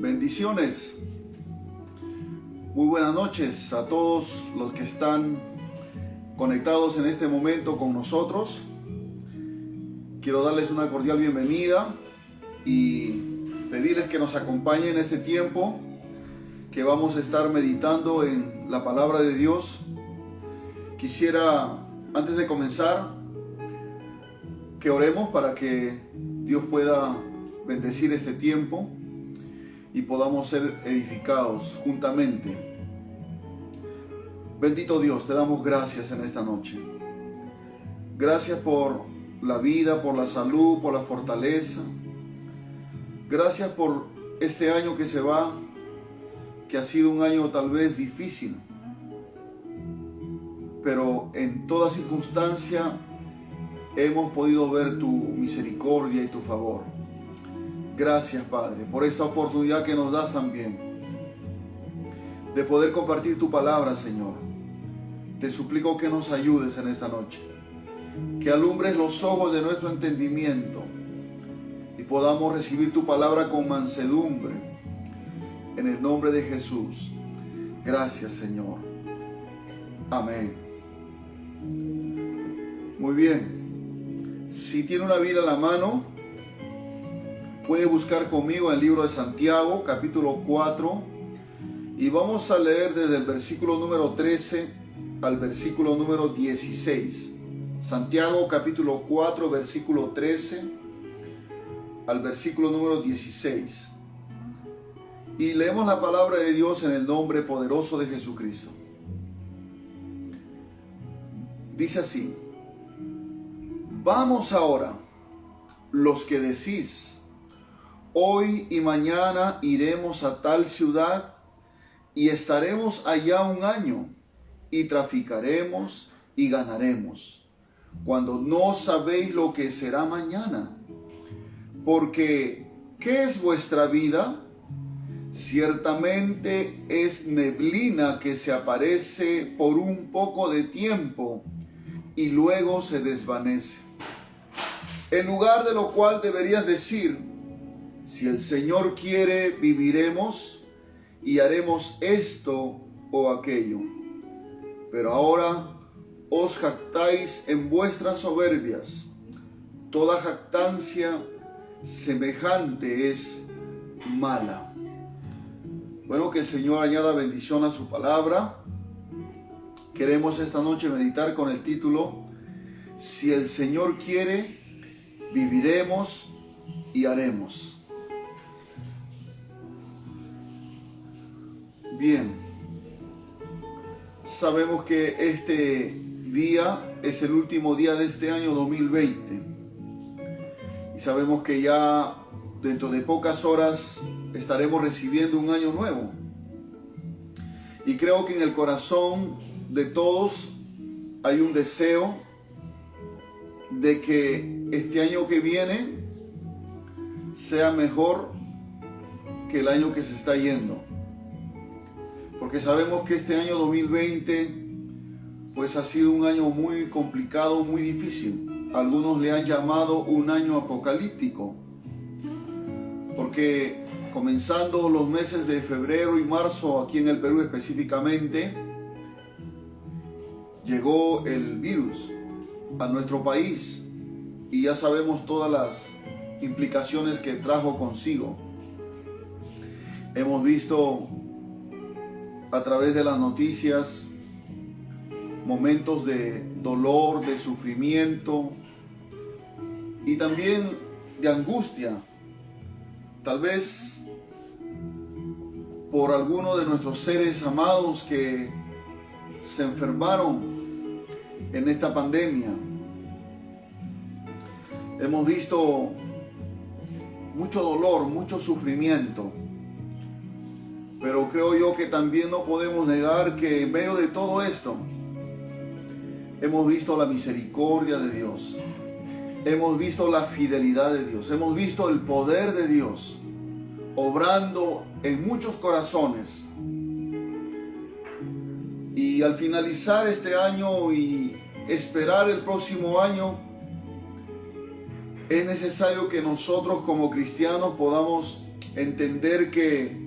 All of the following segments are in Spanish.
Bendiciones. Muy buenas noches a todos los que están conectados en este momento con nosotros. Quiero darles una cordial bienvenida y pedirles que nos acompañen en este tiempo que vamos a estar meditando en la palabra de Dios. Quisiera, antes de comenzar, que oremos para que Dios pueda bendecir este tiempo y podamos ser edificados juntamente. Bendito Dios, te damos gracias en esta noche. Gracias por la vida, por la salud, por la fortaleza. Gracias por este año que se va, que ha sido un año tal vez difícil, pero en toda circunstancia hemos podido ver tu misericordia y tu favor. Gracias, Padre, por esta oportunidad que nos das también de poder compartir tu palabra, Señor. Te suplico que nos ayudes en esta noche, que alumbres los ojos de nuestro entendimiento y podamos recibir tu palabra con mansedumbre. En el nombre de Jesús. Gracias, Señor. Amén. Muy bien. Si tiene una Biblia en la mano, puede buscar conmigo el libro de Santiago, capítulo 4, y vamos a leer desde el versículo número 13 al versículo número 16. Santiago, capítulo 4, versículo 13 al versículo número 16. Y leemos la palabra de Dios en el nombre poderoso de Jesucristo. Dice así: vamos ahora, los que decís, hoy y mañana iremos a tal ciudad y estaremos allá un año y traficaremos y ganaremos, cuando no sabéis lo que será mañana. Porque, ¿qué es vuestra vida? Ciertamente es neblina que se aparece por un poco de tiempo y luego se desvanece. En lugar de lo cual deberías decir: si el Señor quiere, viviremos y haremos esto o aquello. Pero ahora os jactáis en vuestras soberbias. Toda jactancia semejante es mala. Bueno, que el Señor añada bendición a su palabra. Queremos esta noche meditar con el título: si el Señor quiere, viviremos y haremos. Bien, sabemos que este día es el último día de este año 2020 y sabemos que ya dentro de pocas horas estaremos recibiendo un año nuevo. Y creo que en el corazón de todos hay un deseo de que este año que viene sea mejor que el año que se está yendo. Porque sabemos que este año 2020 pues ha sido un año muy complicado, muy difícil. Algunos le han llamado un año apocalíptico, porque comenzando los meses de febrero y marzo, aquí en el Perú específicamente, llegó el virus a nuestro país y ya sabemos todas las implicaciones que trajo consigo. Hemos visto a través de las noticias momentos de dolor, de sufrimiento y también de angustia, tal vez por alguno de nuestros seres amados que se enfermaron en esta pandemia. Hemos visto mucho dolor, mucho sufrimiento, pero creo yo que también no podemos negar que en medio de todo esto hemos visto la misericordia de Dios, hemos visto la fidelidad de Dios, hemos visto el poder de Dios obrando en muchos corazones. Y al finalizar este año y esperar el próximo año, es necesario que nosotros como cristianos podamos entender que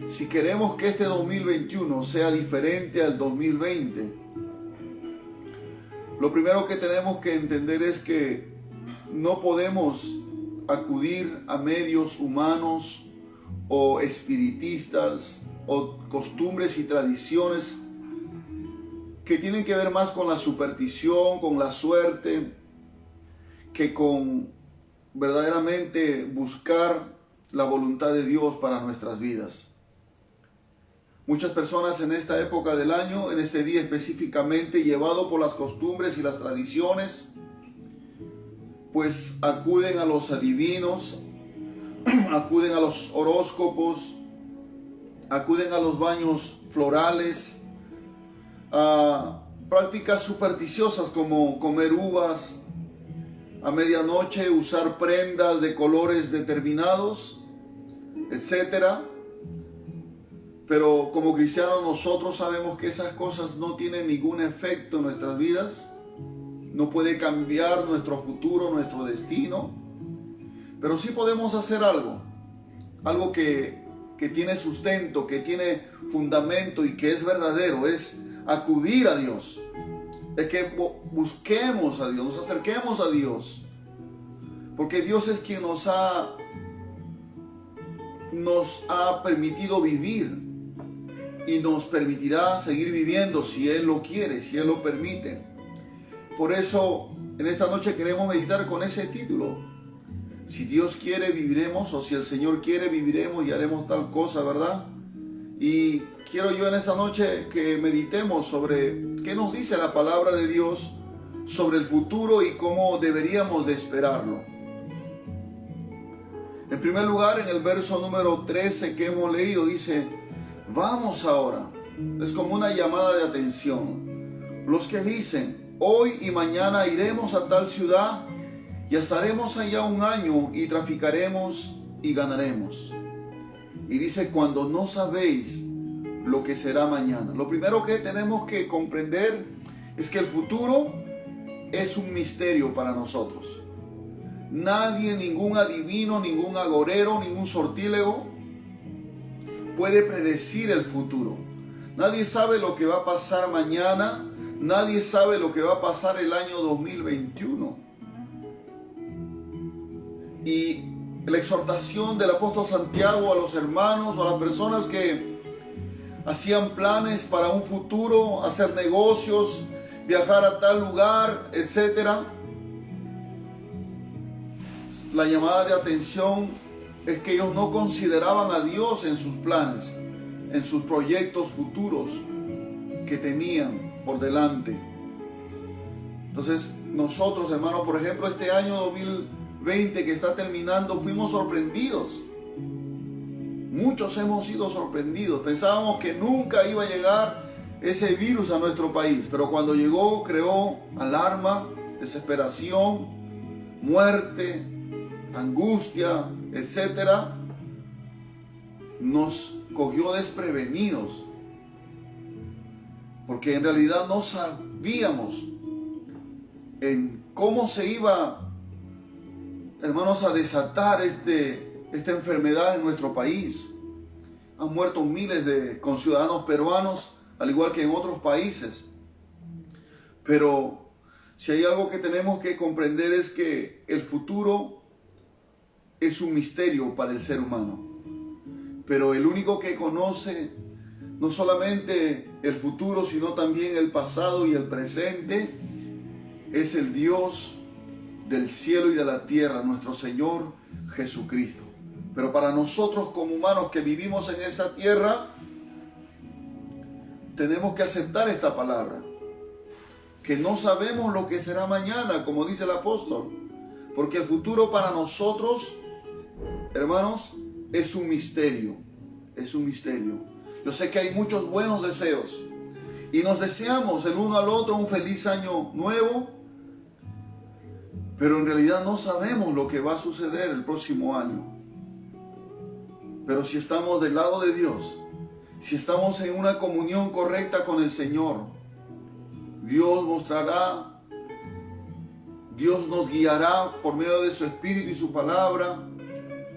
si queremos que este 2021 sea diferente al 2020, lo primero que tenemos que entender es que no podemos acudir a medios humanos o espiritistas o costumbres y tradiciones que tienen que ver más con la superstición, con la suerte, que con verdaderamente buscar la voluntad de Dios para nuestras vidas. Muchas personas en esta época del año, en este día específicamente, llevado por las costumbres y las tradiciones, pues acuden a los adivinos, acuden a los horóscopos, acuden a los baños florales, a prácticas supersticiosas como comer uvas, a medianoche usar prendas de colores determinados, etc. Pero como cristianos nosotros sabemos que esas cosas no tienen ningún efecto en nuestras vidas, no puede cambiar nuestro futuro, nuestro destino, pero sí podemos hacer algo que tiene sustento, que tiene fundamento y que es verdadero, es acudir a Dios, es que busquemos a Dios, nos acerquemos a Dios, porque Dios es quien nos ha permitido vivir y nos permitirá seguir viviendo si Él lo quiere, si Él lo permite. Por eso en esta noche queremos meditar con ese título: si Dios quiere viviremos, o si el Señor quiere viviremos y haremos tal cosa, ¿verdad? Y quiero yo en esta noche que meditemos sobre qué nos dice la palabra de Dios sobre el futuro y cómo deberíamos de esperarlo. En primer lugar, en el verso número 13 que hemos leído, dice: vamos ahora. Es como una llamada de atención. Los que dicen: hoy y mañana iremos a tal ciudad y estaremos allá un año y traficaremos y ganaremos. Y dice: cuando no sabéis lo que será mañana. Lo primero que tenemos que comprender es que el futuro es un misterio para nosotros. Nadie, ningún adivino, ningún agorero, ningún sortílego puede predecir el futuro. Nadie sabe lo que va a pasar mañana. Nadie sabe lo que va a pasar el año 2021. Y la exhortación del apóstol Santiago a los hermanos o a las personas que hacían planes para un futuro, hacer negocios, viajar a tal lugar, etc. La llamada de atención es que ellos no consideraban a Dios en sus planes, en sus proyectos futuros que tenían por delante. Entonces, nosotros, hermanos, por ejemplo, este año 2020 que está terminando, fuimos sorprendidos. Muchos hemos sido sorprendidos. Pensábamos que nunca iba a llegar ese virus a nuestro país, pero cuando llegó creó alarma, desesperación, muerte, angustia, etcétera. Nos cogió desprevenidos, porque en realidad no sabíamos en cómo se iba, hermanos, a desatar esta enfermedad en nuestro país. Han muerto miles de conciudadanos peruanos, al igual que en otros países. Pero si hay algo que tenemos que comprender es que el futuro es un misterio para el ser humano. Pero el único que conoce no solamente el futuro, sino también el pasado y el presente, es el Dios del cielo y de la tierra, nuestro Señor Jesucristo. Pero para nosotros como humanos que vivimos en esa tierra, tenemos que aceptar esta palabra, que no sabemos lo que será mañana, como dice el apóstol, porque el futuro para nosotros, hermanos, es un misterio, es un misterio. Yo sé que hay muchos buenos deseos y nos deseamos el uno al otro un feliz año nuevo, pero en realidad no sabemos lo que va a suceder el próximo año. Pero si estamos del lado de Dios, si estamos en una comunión correcta con el Señor, Dios mostrará, Dios nos guiará por medio de su Espíritu y su palabra,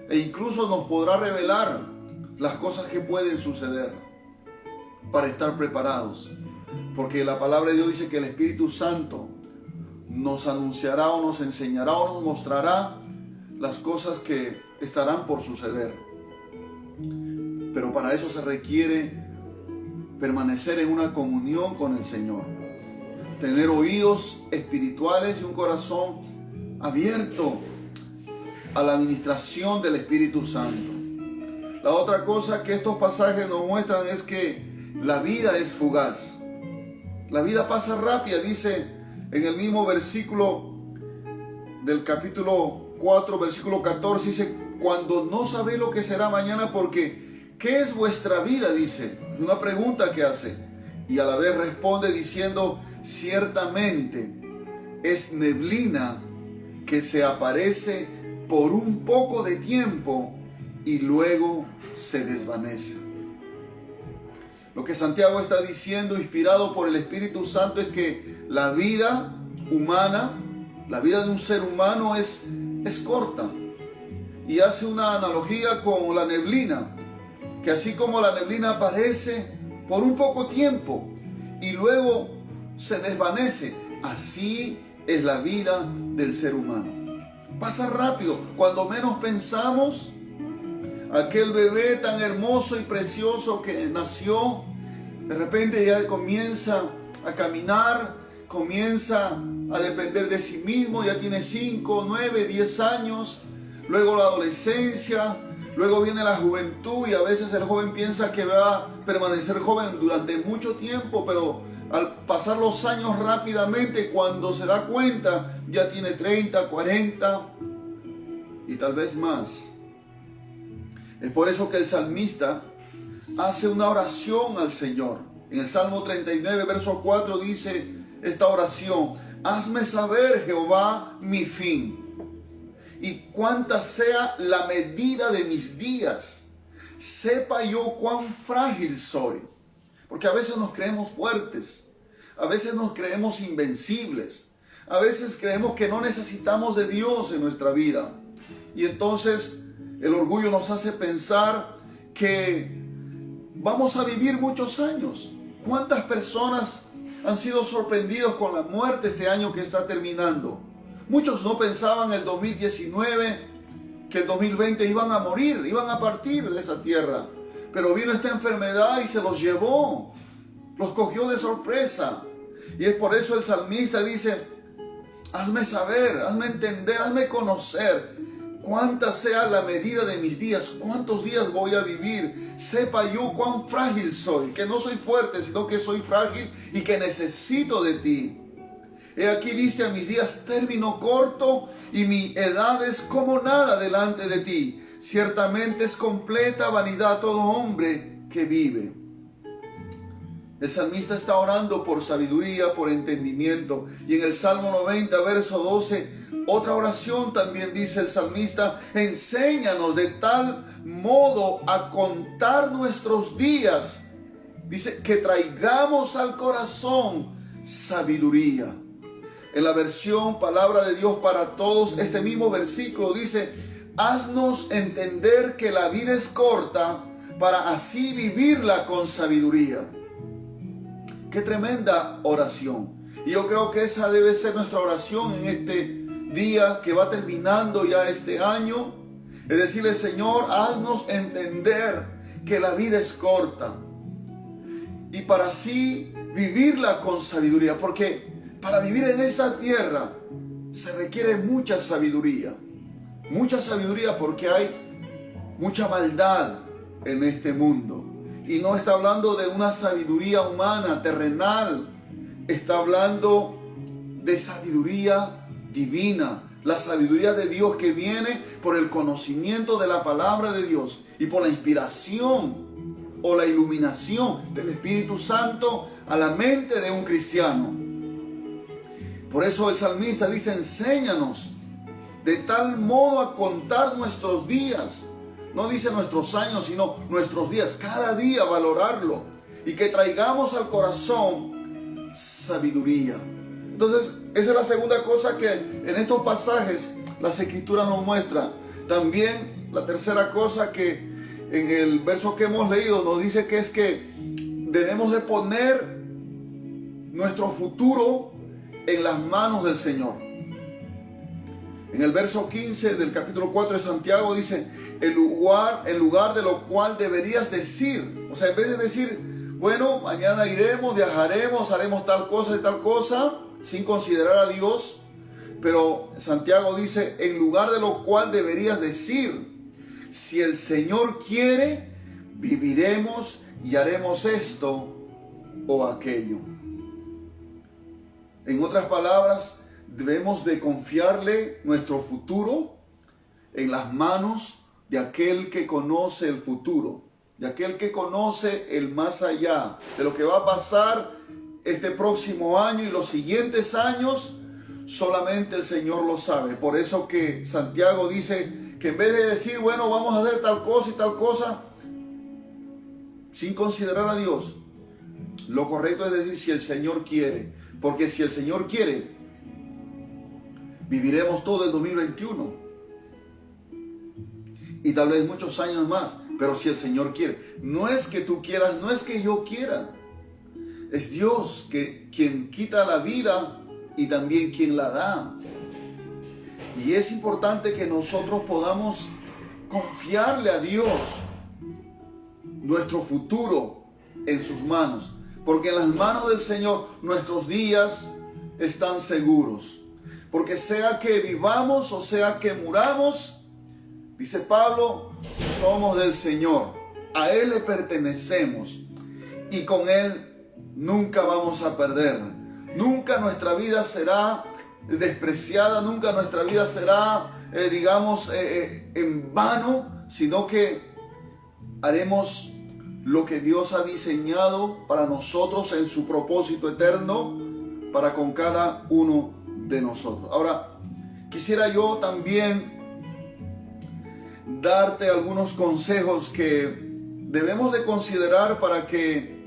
e incluso nos podrá revelar las cosas que pueden suceder para estar preparados. Porque la palabra de Dios dice que el Espíritu Santo nos anunciará o nos enseñará o nos mostrará las cosas que estarán por suceder. Pero para eso se requiere permanecer en una comunión con el Señor, tener oídos espirituales y un corazón abierto a la administración del Espíritu Santo. La otra cosa que estos pasajes nos muestran es que la vida es fugaz. La vida pasa rápida, dice en el mismo versículo del capítulo 4, versículo 14, dice, cuando no sabéis lo que será mañana, porque ¿qué es vuestra vida? Dice, es una pregunta que hace. Y a la vez responde diciendo, ciertamente es neblina que se aparece por un poco de tiempo y luego se desvanece. Lo que Santiago está diciendo, inspirado por el Espíritu Santo, es que la vida humana, la vida de un ser humano es corta. Y hace una analogía con la neblina, que así como la neblina aparece por un poco tiempo y luego se desvanece, así es la vida del ser humano. Pasa rápido. Cuando menos pensamos, aquel bebé tan hermoso y precioso que nació, de repente ya comienza a caminar, comienza a depender de sí mismo, ya tiene 5, 9, 10 años, luego la adolescencia, luego viene la juventud y a veces el joven piensa que va a permanecer joven durante mucho tiempo, pero al pasar los años rápidamente, cuando se da cuenta, ya tiene 30, 40 y tal vez más. Es por eso que el salmista hace una oración al Señor. En el Salmo 39, verso 4 dice esta oración: hazme saber, Jehová, mi fin, y cuánta sea la medida de mis días. Sepa yo cuán frágil soy. Porque a veces nos creemos fuertes, a veces nos creemos invencibles, a veces creemos que no necesitamos de Dios en nuestra vida. Y entonces el orgullo nos hace pensar que vamos a vivir muchos años. ¿Cuántas personas han sido sorprendidos con la muerte este año que está terminando? Muchos no pensaban el 2019 que el 2020 iban a morir, iban a partir de esa tierra. Pero vino esta enfermedad y se los llevó, los cogió de sorpresa. Y es por eso el salmista dice: hazme saber, hazme entender, hazme conocer cuánta sea la medida de mis días, cuántos días voy a vivir. Sepa yo cuán frágil soy, que no soy fuerte, sino que soy frágil y que necesito de ti. He aquí dice: a mis días término corto y mi edad es como nada delante de ti. Ciertamente es completa vanidad todo hombre que vive. El salmista está orando por sabiduría, por entendimiento. Y en el Salmo 90, verso 12, otra oración también dice el salmista: enséñanos de tal modo a contar nuestros días. Dice que traigamos al corazón sabiduría. En la versión Palabra de Dios para Todos, este mismo versículo dice: haznos entender que la vida es corta para así vivirla con sabiduría. Qué tremenda oración. Y yo creo que esa debe ser nuestra oración en este día que va terminando ya este año. Es decirle: Señor, haznos entender que la vida es corta y para así vivirla con sabiduría. Porque para vivir en esa tierra se requiere mucha sabiduría. Mucha sabiduría porque hay mucha maldad en este mundo. Y no está hablando de una sabiduría humana, terrenal. Está hablando de sabiduría divina. La sabiduría de Dios que viene por el conocimiento de la palabra de Dios y por la inspiración o la iluminación del Espíritu Santo a la mente de un cristiano. Por eso el salmista dice: enséñanos de tal modo a contar nuestros días. No dice nuestros años, sino nuestros días. Cada día valorarlo. Y que traigamos al corazón sabiduría. Entonces, esa es la segunda cosa que en estos pasajes las Escrituras nos muestran. También la tercera cosa que en el verso que hemos leído nos dice que es que debemos de poner nuestro futuro en las manos del Señor. En el verso 15 del capítulo 4 de Santiago dice, en lugar de lo cual deberías decir, o sea, en vez de decir, bueno, mañana iremos, viajaremos, haremos tal cosa y tal cosa, sin considerar a Dios, pero Santiago dice, en lugar de lo cual deberías decir, si el Señor quiere, viviremos y haremos esto o aquello. En otras palabras, debemos de confiarle nuestro futuro en las manos de aquel que conoce el futuro, de aquel que conoce el más allá, de lo que va a pasar este próximo año y los siguientes años. Solamente el Señor lo sabe. Por eso que Santiago dice que en vez de decir, bueno, vamos a hacer tal cosa y tal cosa, sin considerar a Dios, lo correcto es decir, si el Señor quiere. Porque si el Señor quiere, viviremos todo el 2021. Y tal vez muchos años más. Pero si el Señor quiere. No es que tú quieras, no es que yo quiera. Es Dios quien quita la vida y también quien la da. Y es importante que nosotros podamos confiarle a Dios nuestro futuro en sus manos. Porque en las manos del Señor nuestros días están seguros. Porque sea que vivamos o sea que muramos, dice Pablo, somos del Señor. A Él le pertenecemos. Y con Él nunca vamos a perder. Nunca nuestra vida será despreciada. Nunca nuestra vida será, en vano. Sino que haremos lo que Dios ha diseñado para nosotros en su propósito eterno para con cada uno de nosotros. Ahora, quisiera yo también darte algunos consejos que debemos de considerar para que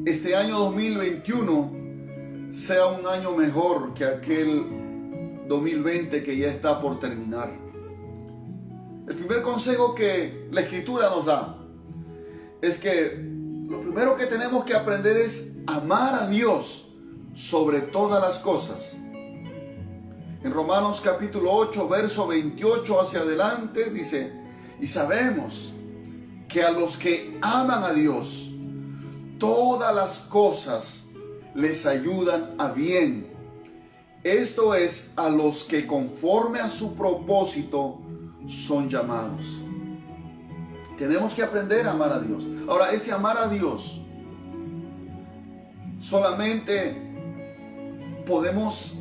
este año 2021 sea un año mejor que aquel 2020 que ya está por terminar. El primer consejo que la Escritura nos da es que lo primero que tenemos que aprender es amar a Dios sobre todas las cosas. En Romanos capítulo 8, verso 28 hacia adelante dice, y sabemos que a los que aman a Dios, todas las cosas les ayudan a bien. Esto es, a los que conforme a su propósito son llamados. Tenemos que aprender a amar a Dios. Ahora, ese amar a Dios, solamente podemos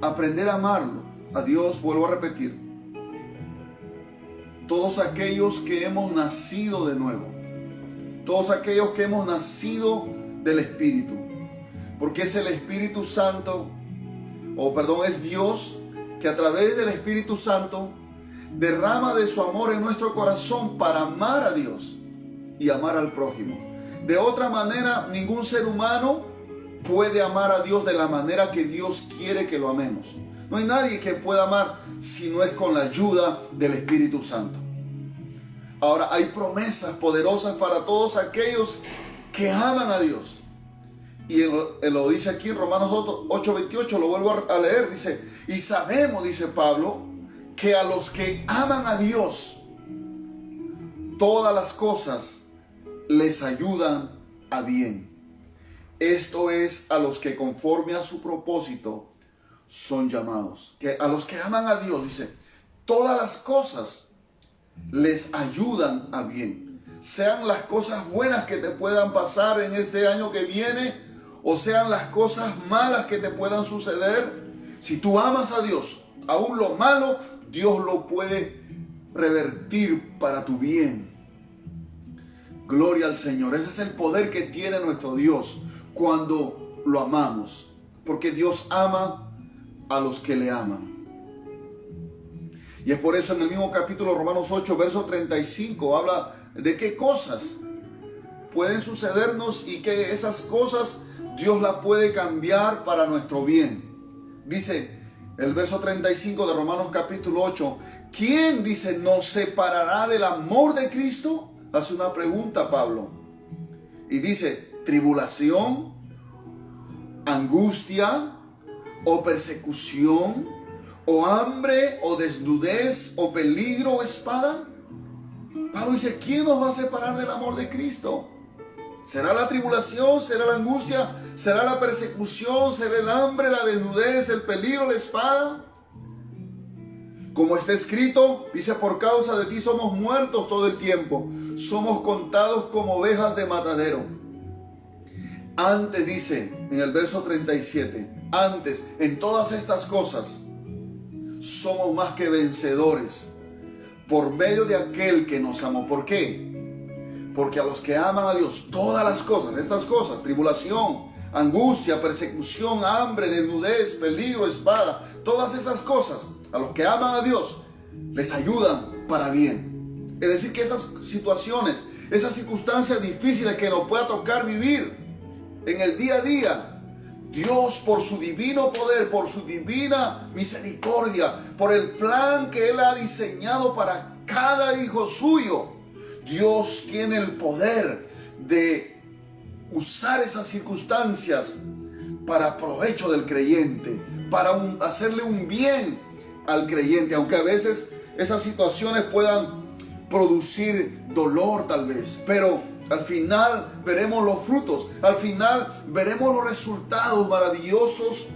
aprender a amarlo a Dios, vuelvo a repetir, todos aquellos que hemos nacido de nuevo, todos aquellos que hemos nacido del Espíritu, porque es el Espíritu Santo, es Dios que a través del Espíritu Santo derrama de su amor en nuestro corazón para amar a Dios y amar al prójimo. De otra manera, ningún ser humano puede amar a Dios de la manera que Dios quiere que lo amemos. No hay nadie que pueda amar si no es con la ayuda del Espíritu Santo. Ahora, hay promesas poderosas para todos aquellos que aman a Dios. Y él lo dice aquí en Romanos 8:28, lo vuelvo a leer, dice, y sabemos, dice Pablo, que a los que aman a Dios, todas las cosas les ayudan a bien. Esto es, a los que conforme a su propósito son llamados. Que a los que aman a Dios, dice, todas las cosas les ayudan a bien. Sean las cosas buenas que te puedan pasar en este año que viene, o sean las cosas malas que te puedan suceder. Si tú amas a Dios, aún lo malo, Dios lo puede revertir para tu bien. Gloria al Señor. Ese es el poder que tiene nuestro Dios cuando lo amamos. Porque Dios ama a los que le aman. Y es por eso en el mismo capítulo Romanos 8, verso 35, habla de qué cosas pueden sucedernos y que esas cosas Dios las puede cambiar para nuestro bien. Dice el verso 35 de Romanos capítulo 8, ¿quién, dice, nos separará del amor de Cristo? Hace una pregunta Pablo. Y dice, tribulación, angustia, o persecución, o hambre, o desnudez, o peligro, o espada. Pablo dice, ¿quién nos va a separar del amor de Cristo? ¿Será la tribulación? ¿Será la angustia? ¿Será la persecución? ¿Será el hambre, la desnudez, el peligro, la espada? Como está escrito, dice, por causa de ti somos muertos todo el tiempo. Somos contados como ovejas de matadero. Antes, dice en el verso 37, antes, en todas estas cosas, somos más que vencedores por medio de aquel que nos amó. ¿Por qué? Porque a los que aman a Dios, todas las cosas, estas cosas, tribulación, angustia, persecución, hambre, desnudez, peligro, espada, todas esas cosas, a los que aman a Dios, les ayudan para bien. Es decir, que esas situaciones, esas circunstancias difíciles que nos pueda tocar vivir en el día a día, Dios, por su divino poder, por su divina misericordia, por el plan que Él ha diseñado para cada hijo suyo, Dios tiene el poder de usar esas circunstancias para provecho del creyente, para hacerle un bien al creyente, aunque a veces esas situaciones puedan producir dolor tal vez, pero al final veremos los frutos, al final veremos los resultados maravillosos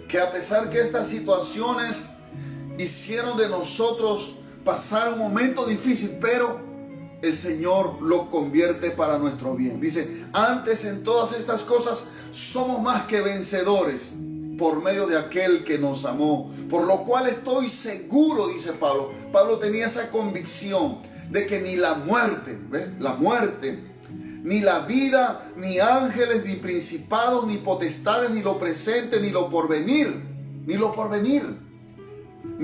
que, a pesar que estas situaciones hicieron de nosotros pasar un momento difícil, pero el Señor lo convierte para nuestro bien. Dice, antes en todas estas cosas somos más que vencedores por medio de aquel que nos amó, por lo cual estoy seguro, dice Pablo. Pablo tenía esa convicción de que ni la muerte, ¿ves? La muerte, ni la vida, ni ángeles, ni principados, ni potestades, ni lo presente, ni lo porvenir, ni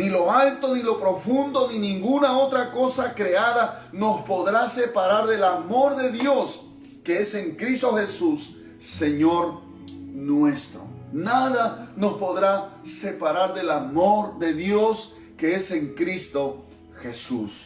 lo alto, ni lo profundo, ni ninguna otra cosa creada nos podrá separar del amor de Dios que es en Cristo Jesús, Señor nuestro. Nada nos podrá separar del amor de Dios que es en Cristo Jesús.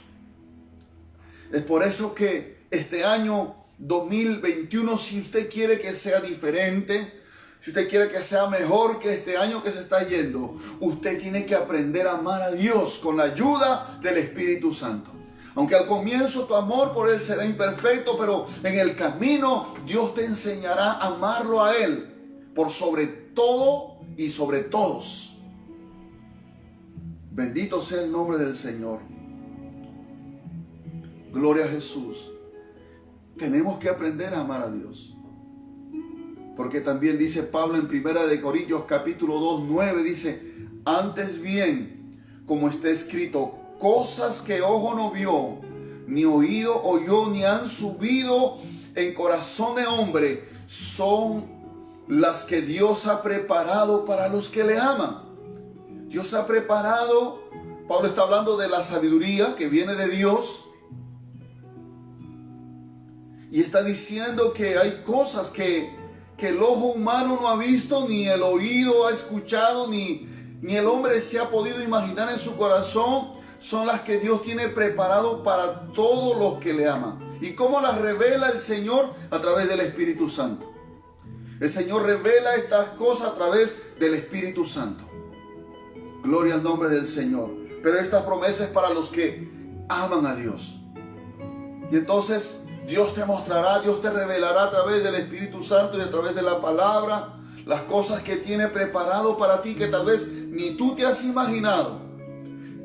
Es por eso que este año 2021, si usted quiere que sea diferente, si usted quiere que sea mejor que este año que se está yendo, usted tiene que aprender a amar a Dios con la ayuda del Espíritu Santo. Aunque al comienzo tu amor por Él será imperfecto, pero en el camino Dios te enseñará a amarlo a Él por sobre todo y sobre todos. Bendito sea el nombre del Señor. Gloria a Jesús. Tenemos que aprender a amar a Dios. Porque también dice Pablo en 1 Corintios capítulo 2, 9, dice, antes bien, como está escrito, cosas que ojo no vio, ni oído oyó, ni han subido en corazón de hombre, son las que Dios ha preparado para los que le aman. Dios ha preparado, Pablo está hablando de la sabiduría que viene de Dios, y está diciendo que hay cosas que el ojo humano no ha visto, ni el oído ha escuchado, ni el hombre se ha podido imaginar en su corazón, son las que Dios tiene preparado para todos los que le aman. ¿Y cómo las revela el Señor? A través del Espíritu Santo. El Señor revela estas cosas a través del Espíritu Santo. Gloria al nombre del Señor. Pero esta promesa es para los que aman a Dios. Y entonces Dios te mostrará, Dios te revelará a través del Espíritu Santo y a través de la palabra las cosas que tiene preparado para ti, que tal vez ni tú te has imaginado.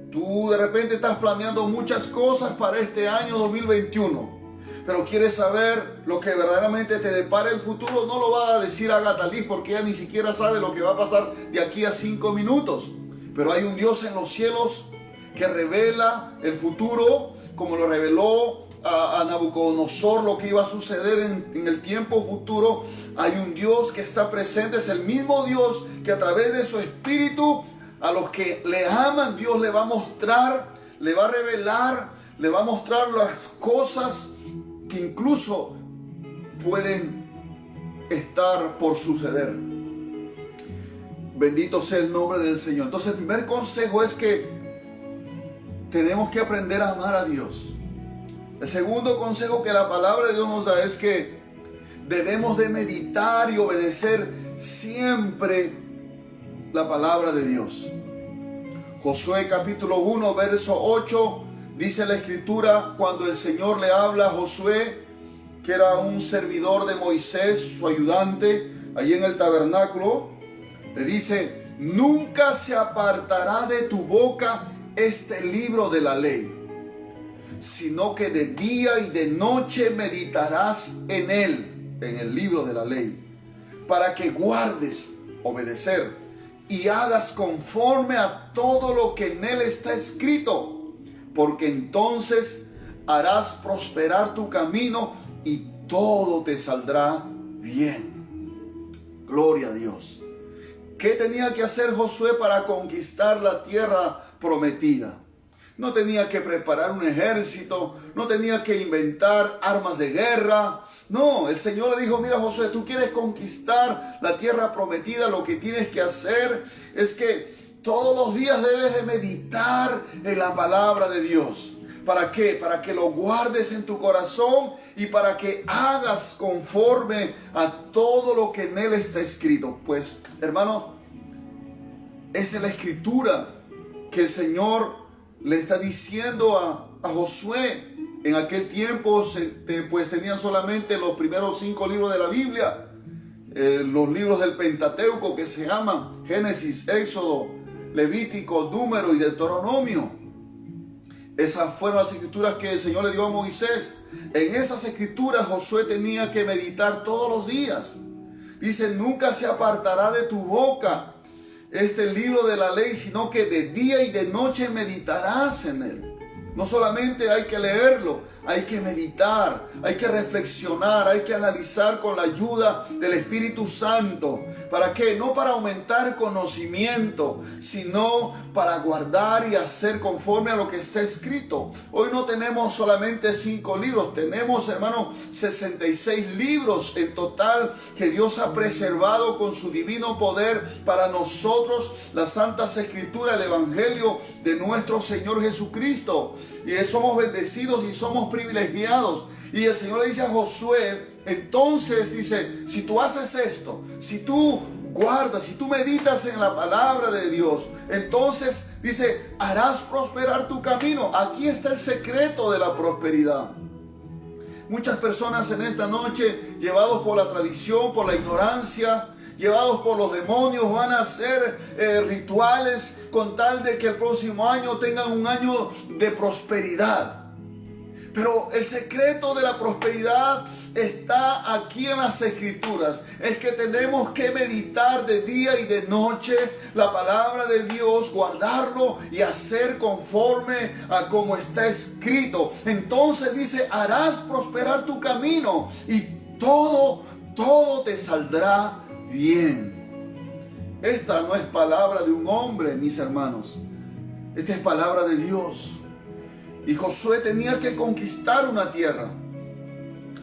Tú de repente estás planeando muchas cosas para este año 2021, pero quieres saber lo que verdaderamente te depara el futuro. No lo va a decir Agatha Liz, porque ella ni siquiera sabe lo que va a pasar de aquí a 5 minutos. Pero hay un Dios en los cielos que revela el futuro, como lo reveló a Nabucodonosor lo que iba a suceder en el tiempo futuro. Hay un Dios que está presente, es el mismo Dios que a través de su Espíritu a los que le aman, Dios le va a mostrar, le va a revelar, le va a mostrar las cosas que incluso pueden estar por suceder. Bendito sea el nombre del Señor. Entonces el primer consejo es que tenemos que aprender a amar a Dios. El segundo consejo que la palabra de Dios nos da es que debemos de meditar y obedecer siempre la palabra de Dios. Josué capítulo 1, verso 8, dice la escritura, cuando el Señor le habla a Josué, que era un servidor de Moisés, su ayudante, allí en el tabernáculo, le dice: nunca se apartará de tu boca este libro de la ley, sino que de día y de noche meditarás en él, en el libro de la ley, para que guardes, obedecer, y hagas conforme a todo lo que en él está escrito, porque entonces harás prosperar tu camino y todo te saldrá bien. Gloria a Dios. ¿Qué tenía que hacer Josué para conquistar la tierra prometida? No tenía que preparar un ejército, no tenía que inventar armas de guerra. No, el Señor le dijo: mira, Josué, tú quieres conquistar la tierra prometida, lo que tienes que hacer es que todos los días debes de meditar en la palabra de Dios. ¿Para qué? Para que lo guardes en tu corazón y para que hagas conforme a todo lo que en él está escrito. Pues, hermano, esta es la escritura que el Señor le está diciendo a Josué. En aquel tiempo pues tenían solamente los primeros 5 libros de la Biblia, los libros del Pentateuco, que se llaman Génesis, Éxodo, Levítico, Número y Deuteronomio. Esas fueron las escrituras que el Señor le dio a Moisés. En esas escrituras Josué tenía que meditar todos los días. Dice: nunca se apartará de tu boca este libro de la ley, sino que de día y de noche meditarás en él. No solamente hay que leerlo, hay que meditar, hay que reflexionar, hay que analizar con la ayuda del Espíritu Santo. ¿Para qué? No para aumentar conocimiento, sino para guardar y hacer conforme a lo que está escrito. Hoy no tenemos solamente 5 libros, tenemos, hermano, 66 libros en total que Dios ha preservado con su divino poder para nosotros, las Santas Escrituras, el Evangelio de nuestro Señor Jesucristo. Y somos bendecidos y somos privilegiados. Y el Señor le dice a Josué, entonces dice, si tú haces esto, si tú guardas, si tú meditas en la palabra de Dios, entonces dice, harás prosperar tu camino. Aquí está el secreto de la prosperidad. Muchas personas en esta noche, llevados por la tradición, por la ignorancia, llevados por los demonios, van a hacer rituales con tal de que el próximo año tengan un año de prosperidad. Pero el secreto de la prosperidad está aquí en las Escrituras. Es que tenemos que meditar de día y de noche la palabra de Dios, guardarlo y hacer conforme a como está escrito. Entonces dice, harás prosperar tu camino y todo te saldrá bien. Esta no es palabra de un hombre, mis hermanos. Esta es palabra de Dios. Y Josué tenía que conquistar una tierra,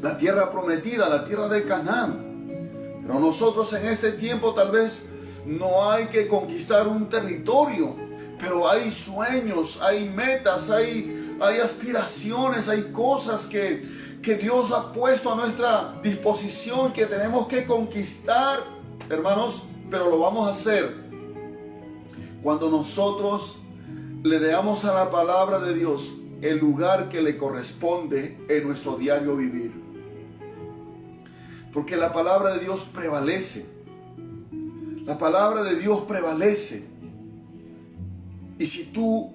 la tierra prometida, la tierra de Canaán. Pero nosotros en este tiempo tal vez no hay que conquistar un territorio, pero hay sueños, hay metas, hay aspiraciones, hay cosas que Dios ha puesto a nuestra disposición que tenemos que conquistar, hermanos, pero lo vamos a hacer cuando nosotros le damos a la palabra de Dios el lugar que le corresponde en nuestro diario vivir. Porque la palabra de Dios prevalece. La palabra de Dios prevalece. Y si tú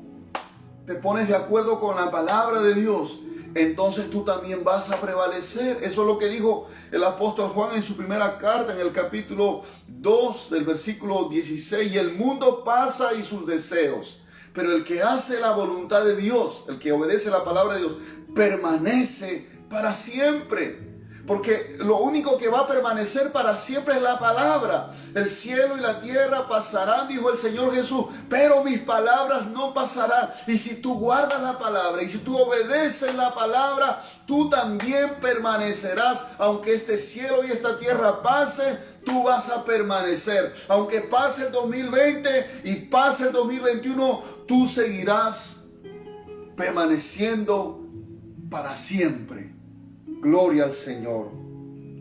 te pones de acuerdo con la palabra de Dios, entonces tú también vas a prevalecer. Eso es lo que dijo el apóstol Juan en su primera carta, en el capítulo 2, del versículo 16. Y el mundo pasa y sus deseos, pero el que hace la voluntad de Dios, el que obedece la palabra de Dios, permanece para siempre. Porque lo único que va a permanecer para siempre es la palabra. El cielo y la tierra pasarán, dijo el Señor Jesús, pero mis palabras no pasarán. Y si tú guardas la palabra y si tú obedeces la palabra, tú también permanecerás. Aunque este cielo y esta tierra pase, tú vas a permanecer. Aunque pase el 2020 y pase el 2021, tú seguirás permaneciendo para siempre. Gloria al Señor.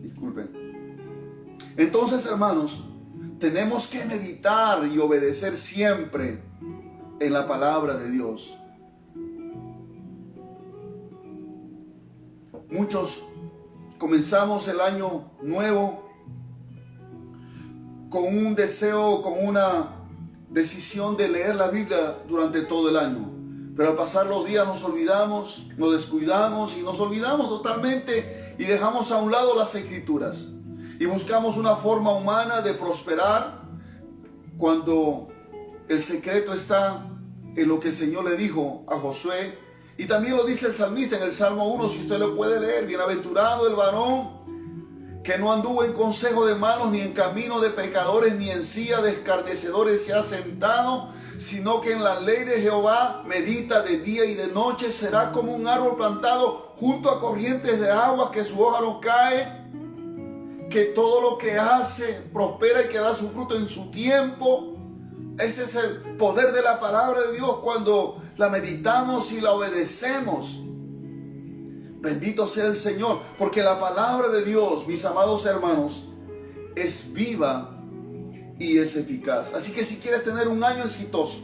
Disculpen. Entonces, hermanos, tenemos que meditar y obedecer siempre en la palabra de Dios. Muchos comenzamos el año nuevo con un deseo, con una decisión de leer la Biblia durante todo el año. Pero al pasar los días nos olvidamos, nos descuidamos y nos olvidamos totalmente y dejamos a un lado las Escrituras. Y buscamos una forma humana de prosperar cuando el secreto está en lo que el Señor le dijo a Josué. Y también lo dice el salmista en el Salmo 1, si usted lo puede leer. Bienaventurado el varón que no anduvo en consejo de malos, ni en camino de pecadores, ni en silla de escarnecedores se ha sentado, sino que en la ley de Jehová medita de día y de noche. Será como un árbol plantado junto a corrientes de agua, que su hoja no cae, que todo lo que hace prospera y que da su fruto en su tiempo. Ese es el poder de la palabra de Dios cuando la meditamos y la obedecemos. Bendito sea el Señor, porque la palabra de Dios, mis amados hermanos, es viva y es eficaz. Así que si quieres tener un año exitoso,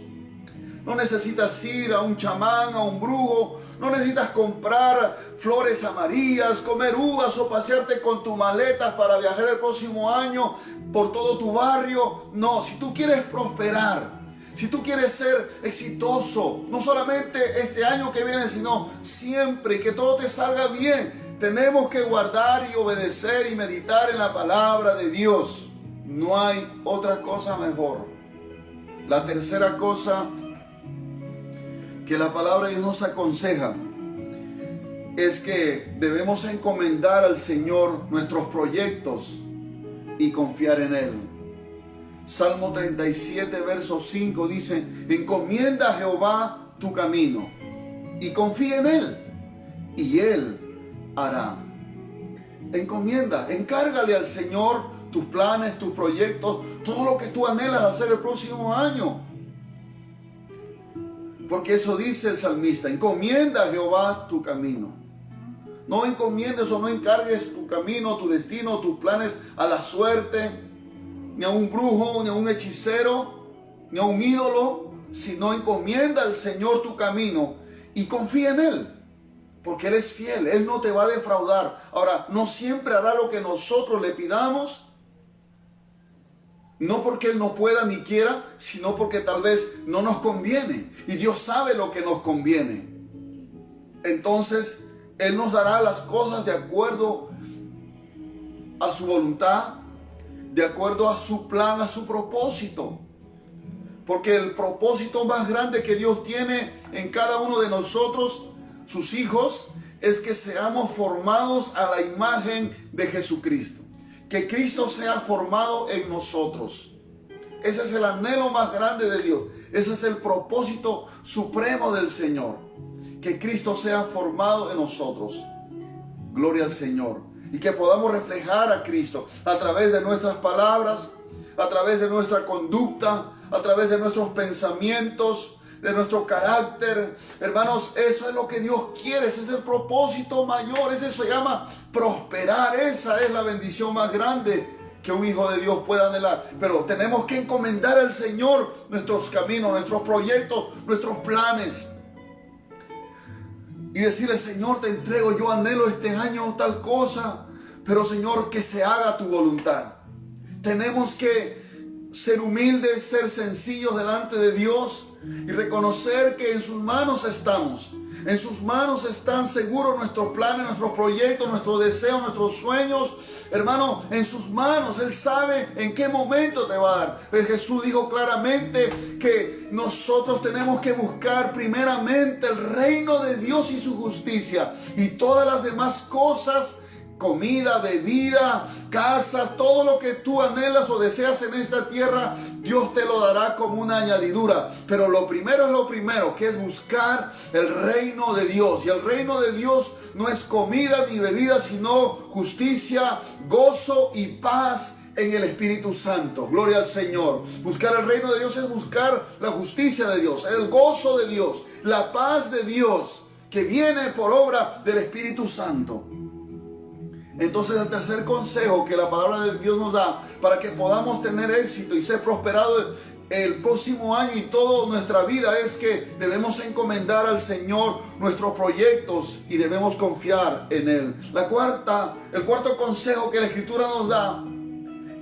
no necesitas ir a un chamán, a un brujo, no necesitas comprar flores amarillas, comer uvas o pasearte con tus maletas para viajar el próximo año por todo tu barrio. No, si tú quieres prosperar, si tú quieres ser exitoso, no solamente este año que viene, sino siempre, y que todo te salga bien, tenemos que guardar y obedecer y meditar en la palabra de Dios. No hay otra cosa mejor. La tercera cosa que la palabra de Dios nos aconseja es que debemos encomendar al Señor nuestros proyectos y confiar en Él. Salmo 37, verso 5 dice: encomienda a Jehová tu camino y confía en Él, y Él hará. Encomienda, encárgale al Señor tus planes, tus proyectos, todo lo que tú anhelas hacer el próximo año. Porque eso dice el salmista: encomienda a Jehová tu camino. No encomiendes o no encargues tu camino, tu destino, tus planes a la suerte, ni a un brujo, ni a un hechicero, ni a un ídolo, sino encomienda al Señor tu camino y confía en Él, porque Él es fiel, Él no te va a defraudar. Ahora, no siempre hará lo que nosotros le pidamos, no porque Él no pueda ni quiera, sino porque tal vez no nos conviene. Y Dios sabe lo que nos conviene. Entonces, Él nos dará las cosas de acuerdo a su voluntad, de acuerdo a su plan, a su propósito. Porque el propósito más grande que Dios tiene en cada uno de nosotros, sus hijos, es que seamos formados a la imagen de Jesucristo. Que Cristo sea formado en nosotros. Ese es el anhelo más grande de Dios. Ese es el propósito supremo del Señor. Que Cristo sea formado en nosotros. Gloria al Señor. Y que podamos reflejar a Cristo a través de nuestras palabras, a través de nuestra conducta, a través de nuestros pensamientos, de nuestro carácter. Hermanos, eso es lo que Dios quiere. Ese es el propósito mayor. Ese se llama prosperar. Esa es la bendición más grande que un hijo de Dios pueda anhelar. Pero tenemos que encomendar al Señor nuestros caminos, nuestros proyectos, nuestros planes. Y decirle: Señor, te entrego, yo anhelo este año tal cosa, pero Señor, que se haga tu voluntad. Tenemos que ser humildes, ser sencillos delante de Dios y reconocer que en sus manos estamos. En sus manos están seguros nuestros planes, nuestros proyectos, nuestros deseos, nuestros sueños. Hermano, en sus manos Él sabe en qué momento te va a dar. Pues Jesús dijo claramente que nosotros tenemos que buscar primeramente el reino de Dios y su justicia, y todas las demás cosas, comida, bebida, casa, todo lo que tú anhelas o deseas en esta tierra, Dios te lo dará como una añadidura. Pero lo primero es lo primero, que es buscar el reino de Dios. Y el reino de Dios no es comida ni bebida, sino justicia, gozo y paz en el Espíritu Santo. Gloria al Señor. Buscar el reino de Dios es buscar la justicia de Dios, el gozo de Dios, la paz de Dios que viene por obra del Espíritu Santo. Entonces el tercer consejo que la palabra de Dios nos da para que podamos tener éxito y ser prosperados el próximo año y toda nuestra vida es que debemos encomendar al Señor nuestros proyectos y debemos confiar en Él. El cuarto consejo que la Escritura nos da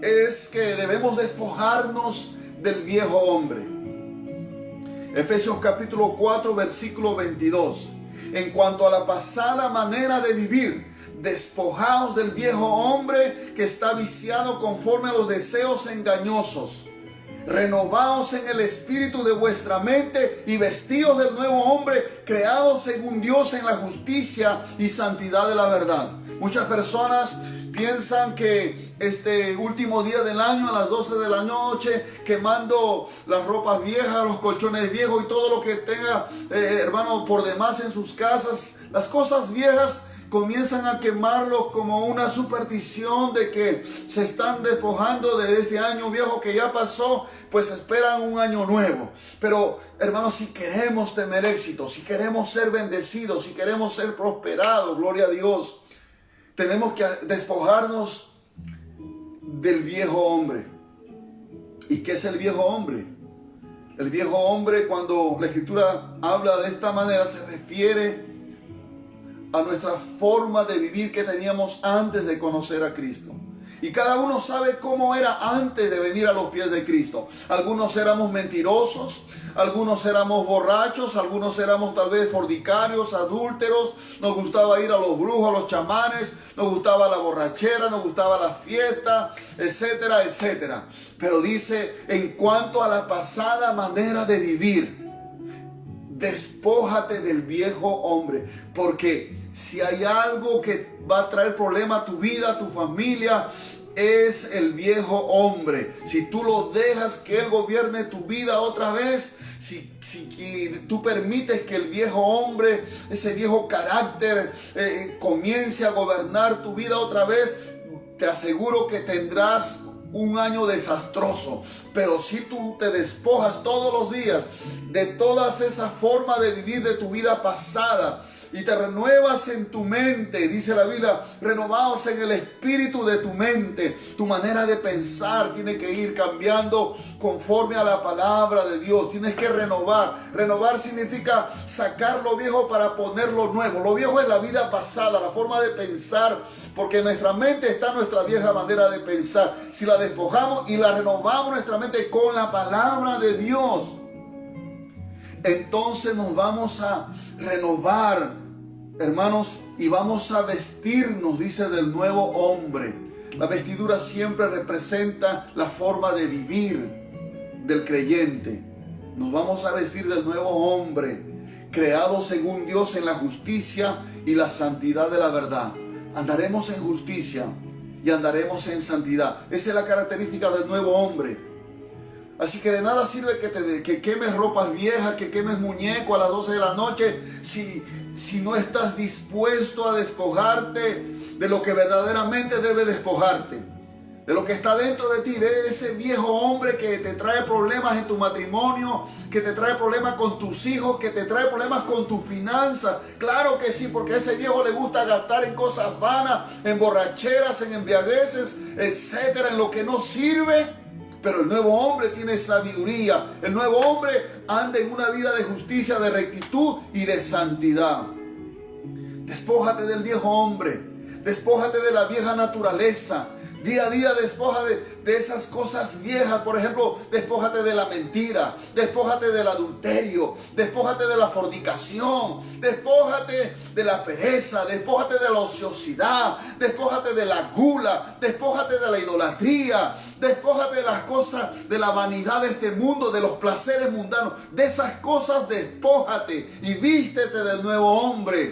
es que debemos despojarnos del viejo hombre. Efesios capítulo 4 versículo 22. En cuanto a la pasada manera de vivir, despojaos del viejo hombre que está viciado conforme a los deseos engañosos. Renovaos en el espíritu de vuestra mente y vestidos del nuevo hombre, creado según Dios en la justicia y santidad de la verdad. Muchas personas piensan que este último día del año, a las 12 de la noche, quemando las ropas viejas, los colchones viejos y todo lo que tenga, hermano, por demás en sus casas, las cosas viejas, comienzan a quemarlo como una superstición de que se están despojando de este año viejo que ya pasó, pues esperan un año nuevo. Pero hermanos, si queremos tener éxito, si queremos ser bendecidos, si queremos ser prosperados, gloria a Dios, tenemos que despojarnos del viejo hombre. ¿Y qué es el viejo hombre? El viejo hombre, cuando la Escritura habla de esta manera, se refiere a nuestra forma de vivir que teníamos antes de conocer a Cristo. Y cada uno sabe cómo era antes de venir a los pies de Cristo. Algunos éramos mentirosos, algunos éramos borrachos, algunos éramos tal vez fornicarios, adúlteros, nos gustaba ir a los brujos, a los chamanes, nos gustaba la borrachera, nos gustaba la fiesta, etcétera, etcétera. Pero dice, en cuanto a la pasada manera de vivir, despójate del viejo hombre, porque si hay algo que va a traer problema a tu vida, a tu familia, es el viejo hombre. Si tú lo dejas que él gobierne tu vida otra vez, si tú permites que el viejo hombre, ese viejo carácter, comience a gobernar tu vida otra vez, te aseguro que tendrás un año desastroso. Pero si tú te despojas todos los días de todas esas formas de vivir de tu vida pasada y te renuevas en tu mente, dice la Biblia, renovaos en el espíritu de tu mente, tu manera de pensar tiene que ir cambiando conforme a la palabra de Dios. Tienes que renovar. Renovar significa sacar lo viejo para poner lo nuevo. Lo viejo es la vida pasada, la forma de pensar, porque en nuestra mente está nuestra vieja manera de pensar. Si la despojamos y la renovamos nuestra mente con la palabra de Dios, entonces nos vamos a renovar, hermanos, y vamos a vestirnos, dice, del nuevo hombre. La vestidura siempre representa la forma de vivir del creyente. Nos vamos a vestir del nuevo hombre, creado según Dios en la justicia y la santidad de la verdad. Andaremos en justicia y andaremos en santidad. Esa es la característica del nuevo hombre. Así que de nada sirve que quemes ropas viejas, que quemes muñeco a las 12 de la noche, si no estás dispuesto a despojarte de lo que verdaderamente debe despojarte, de lo que está dentro de ti, de ese viejo hombre que te trae problemas en tu matrimonio, que te trae problemas con tus hijos, que te trae problemas con tus finanzas. Claro que sí, porque a ese viejo le gusta gastar en cosas vanas, en borracheras, en embriagueces, etcétera, en lo que no sirve. Pero el nuevo hombre tiene sabiduría. El nuevo hombre anda en una vida de justicia, de rectitud y de santidad. Despójate del viejo hombre. Despójate de la vieja naturaleza. Día a día despójate de esas cosas viejas. Por ejemplo, despójate de la mentira. Despójate del adulterio. Despójate de la fornicación. Despójate de la pereza. Despójate de la ociosidad. Despójate de la gula. Despójate de la idolatría. Despójate de las cosas, de la vanidad de este mundo, de los placeres mundanos. De esas cosas despójate y vístete del nuevo hombre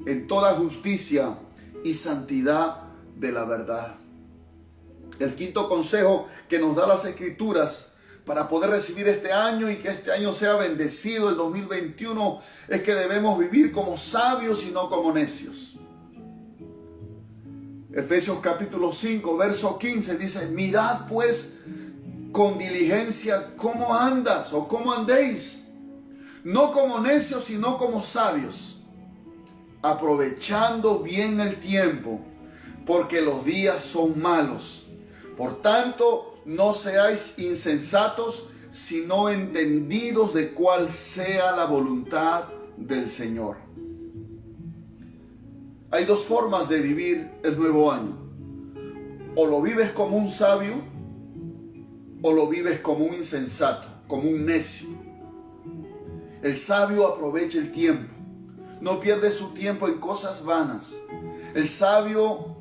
en toda justicia y santidad de la verdad. El quinto consejo que nos da las Escrituras para poder recibir este año y que este año sea bendecido, el 2021, es que debemos vivir como sabios y no como necios. Efesios capítulo 5, verso 15 dice: mirad pues con diligencia cómo andas o cómo andéis, no como necios, sino como sabios, aprovechando bien el tiempo, porque los días son malos. Por tanto, no seáis insensatos, sino entendidos de cuál sea la voluntad del Señor. Hay dos formas de vivir el nuevo año. O lo vives como un sabio, o lo vives como un insensato, como un necio. El sabio aprovecha el tiempo, no pierde su tiempo en cosas vanas. El sabio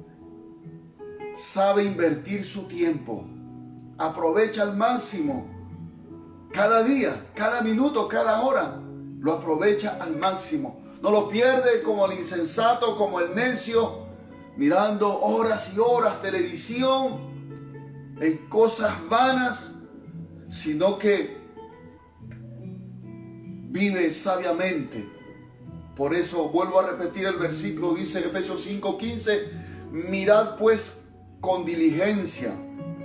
sabe invertir su tiempo, aprovecha al máximo cada día, cada minuto, cada hora, lo aprovecha al máximo. No lo pierde como el insensato, como el necio, mirando horas y horas televisión en cosas vanas, sino que vive sabiamente. Por eso vuelvo a repetir el versículo, dice Efesios 5:15, mirad pues con diligencia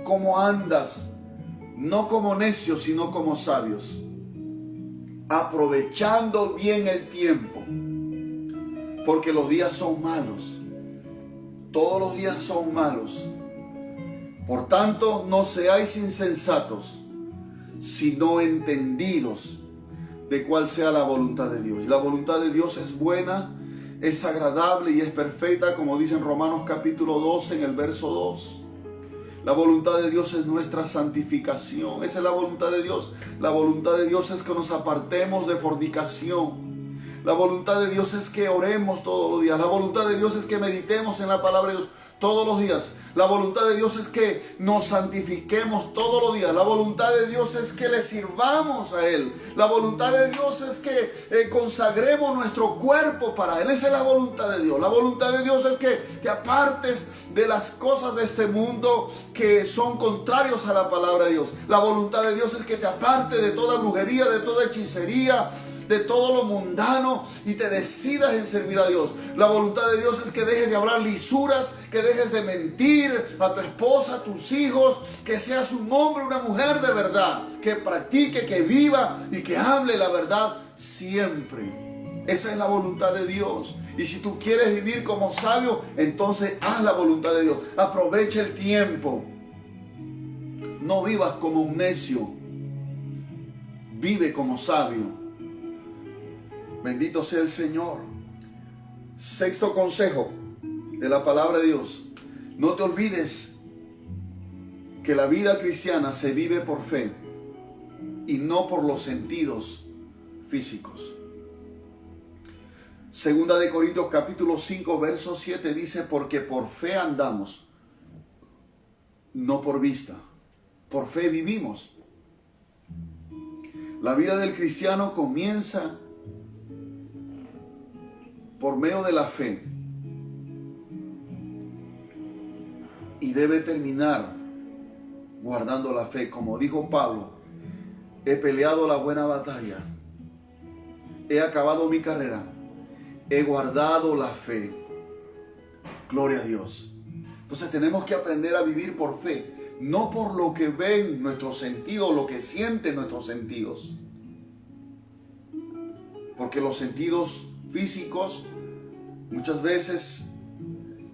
cómo andas, no como necios, sino como sabios, aprovechando bien el tiempo, porque los días son malos. Todos los días son malos. Por tanto, no seáis insensatos, sino entendidos de cuál sea la voluntad de Dios. Y la voluntad de Dios es buena, es agradable y es perfecta, como dice en Romanos capítulo 12, en el verso 2. La voluntad de Dios es nuestra santificación. Esa es la voluntad de Dios. La voluntad de Dios es que nos apartemos de fornicación. La voluntad de Dios es que oremos todos los días. La voluntad de Dios es que meditemos en la palabra de Dios todos los días. La voluntad de Dios es que nos santifiquemos todos los días. La voluntad de Dios es que le sirvamos a Él. La voluntad de Dios es que consagremos nuestro cuerpo para Él. Esa es la voluntad de Dios. La voluntad de Dios es que te apartes de las cosas de este mundo que son contrarios a la palabra de Dios. La voluntad de Dios es que te apartes de toda brujería, de toda hechicería, de todo lo mundano y te decidas en servir a Dios. La voluntad de Dios es que dejes de hablar lisuras, que dejes de mentir a tu esposa, a tus hijos, que seas un hombre, una mujer de verdad, que practique, que viva y que hable la verdad siempre. Esa es la voluntad de Dios. Y si tú quieres vivir como sabio, entonces haz la voluntad de Dios. Aprovecha el tiempo. No vivas como un necio. Vive como sabio. Bendito sea el Señor. Sexto consejo de la palabra de Dios. No te olvides que la vida cristiana se vive por fe y no por los sentidos físicos. Segunda de Corintios capítulo 5 verso 7 dice, porque por fe andamos, no por vista. Por fe vivimos. La vida del cristiano comienza por medio de la fe y debe terminar guardando la fe. Como dijo Pablo, he peleado la buena batalla, he acabado mi carrera, he guardado la fe. Gloria a Dios. Entonces tenemos que aprender a vivir por fe, no por lo que ven nuestros sentidos, lo que sienten nuestros sentidos. Porque los sentidos físicos muchas veces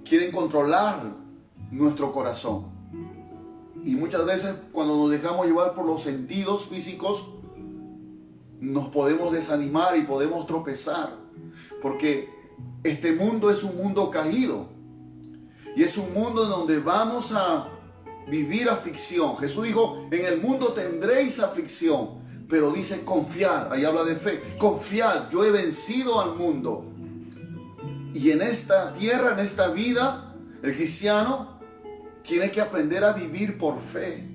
quieren controlar nuestro corazón. Y muchas veces cuando nos dejamos llevar por los sentidos físicos, nos podemos desanimar y podemos tropezar. Porque este mundo es un mundo caído. Y es un mundo en donde vamos a vivir aflicción. Jesús dijo, en el mundo tendréis aflicción. Pero dice confiar, ahí habla de fe. Confiad, yo he vencido al mundo. Y en esta tierra, en esta vida, el cristiano tiene que aprender a vivir por fe.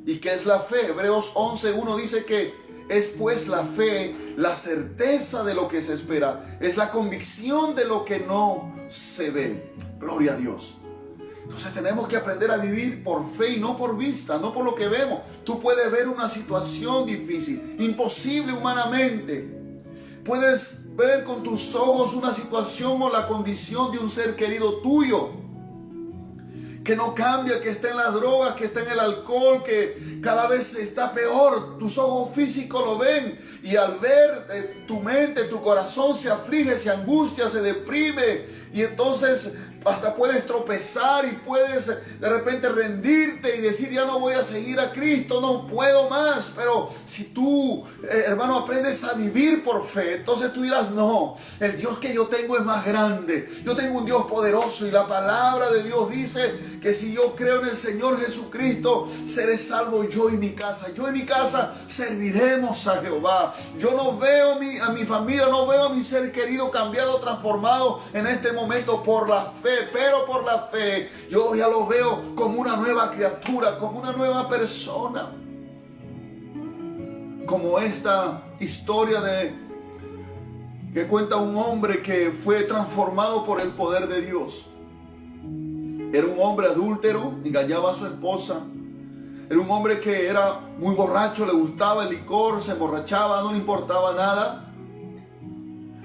¿Y qué es la fe? Hebreos 11:1 dice que es pues la fe, la certeza de lo que se espera. Es la convicción de lo que no se ve. Gloria a Dios. Entonces tenemos que aprender a vivir por fe y no por vista, no por lo que vemos. Tú puedes ver una situación difícil, imposible humanamente. Puedes ver con tus ojos una situación o la condición de un ser querido tuyo que no cambia, que está en las drogas, que está en el alcohol, que cada vez está peor. Tus ojos físicos lo ven Y al ver tu mente, tu corazón se aflige, se angustia, se deprime. Y entonces hasta puedes tropezar y puedes de repente rendirte y decir, ya no voy a seguir a Cristo, no puedo más. Pero si tú, hermano, aprendes a vivir por fe, entonces tú dirás, no, el Dios que yo tengo es más grande. Yo tengo un Dios poderoso y la palabra de Dios dice que si yo creo en el Señor Jesucristo, seré salvo yo y mi casa. Yo y mi casa serviremos a Jehová. Yo no veo a mi familia, no veo a mi ser querido cambiado, transformado en este momento por la fe. Pero por la fe yo ya lo veo como una nueva criatura, como una nueva persona. Como esta historia que cuenta un hombre que fue transformado por el poder de Dios. Era un hombre adúltero, engañaba a su esposa. Era un hombre que era muy borracho, le gustaba el licor, se emborrachaba, no le importaba nada.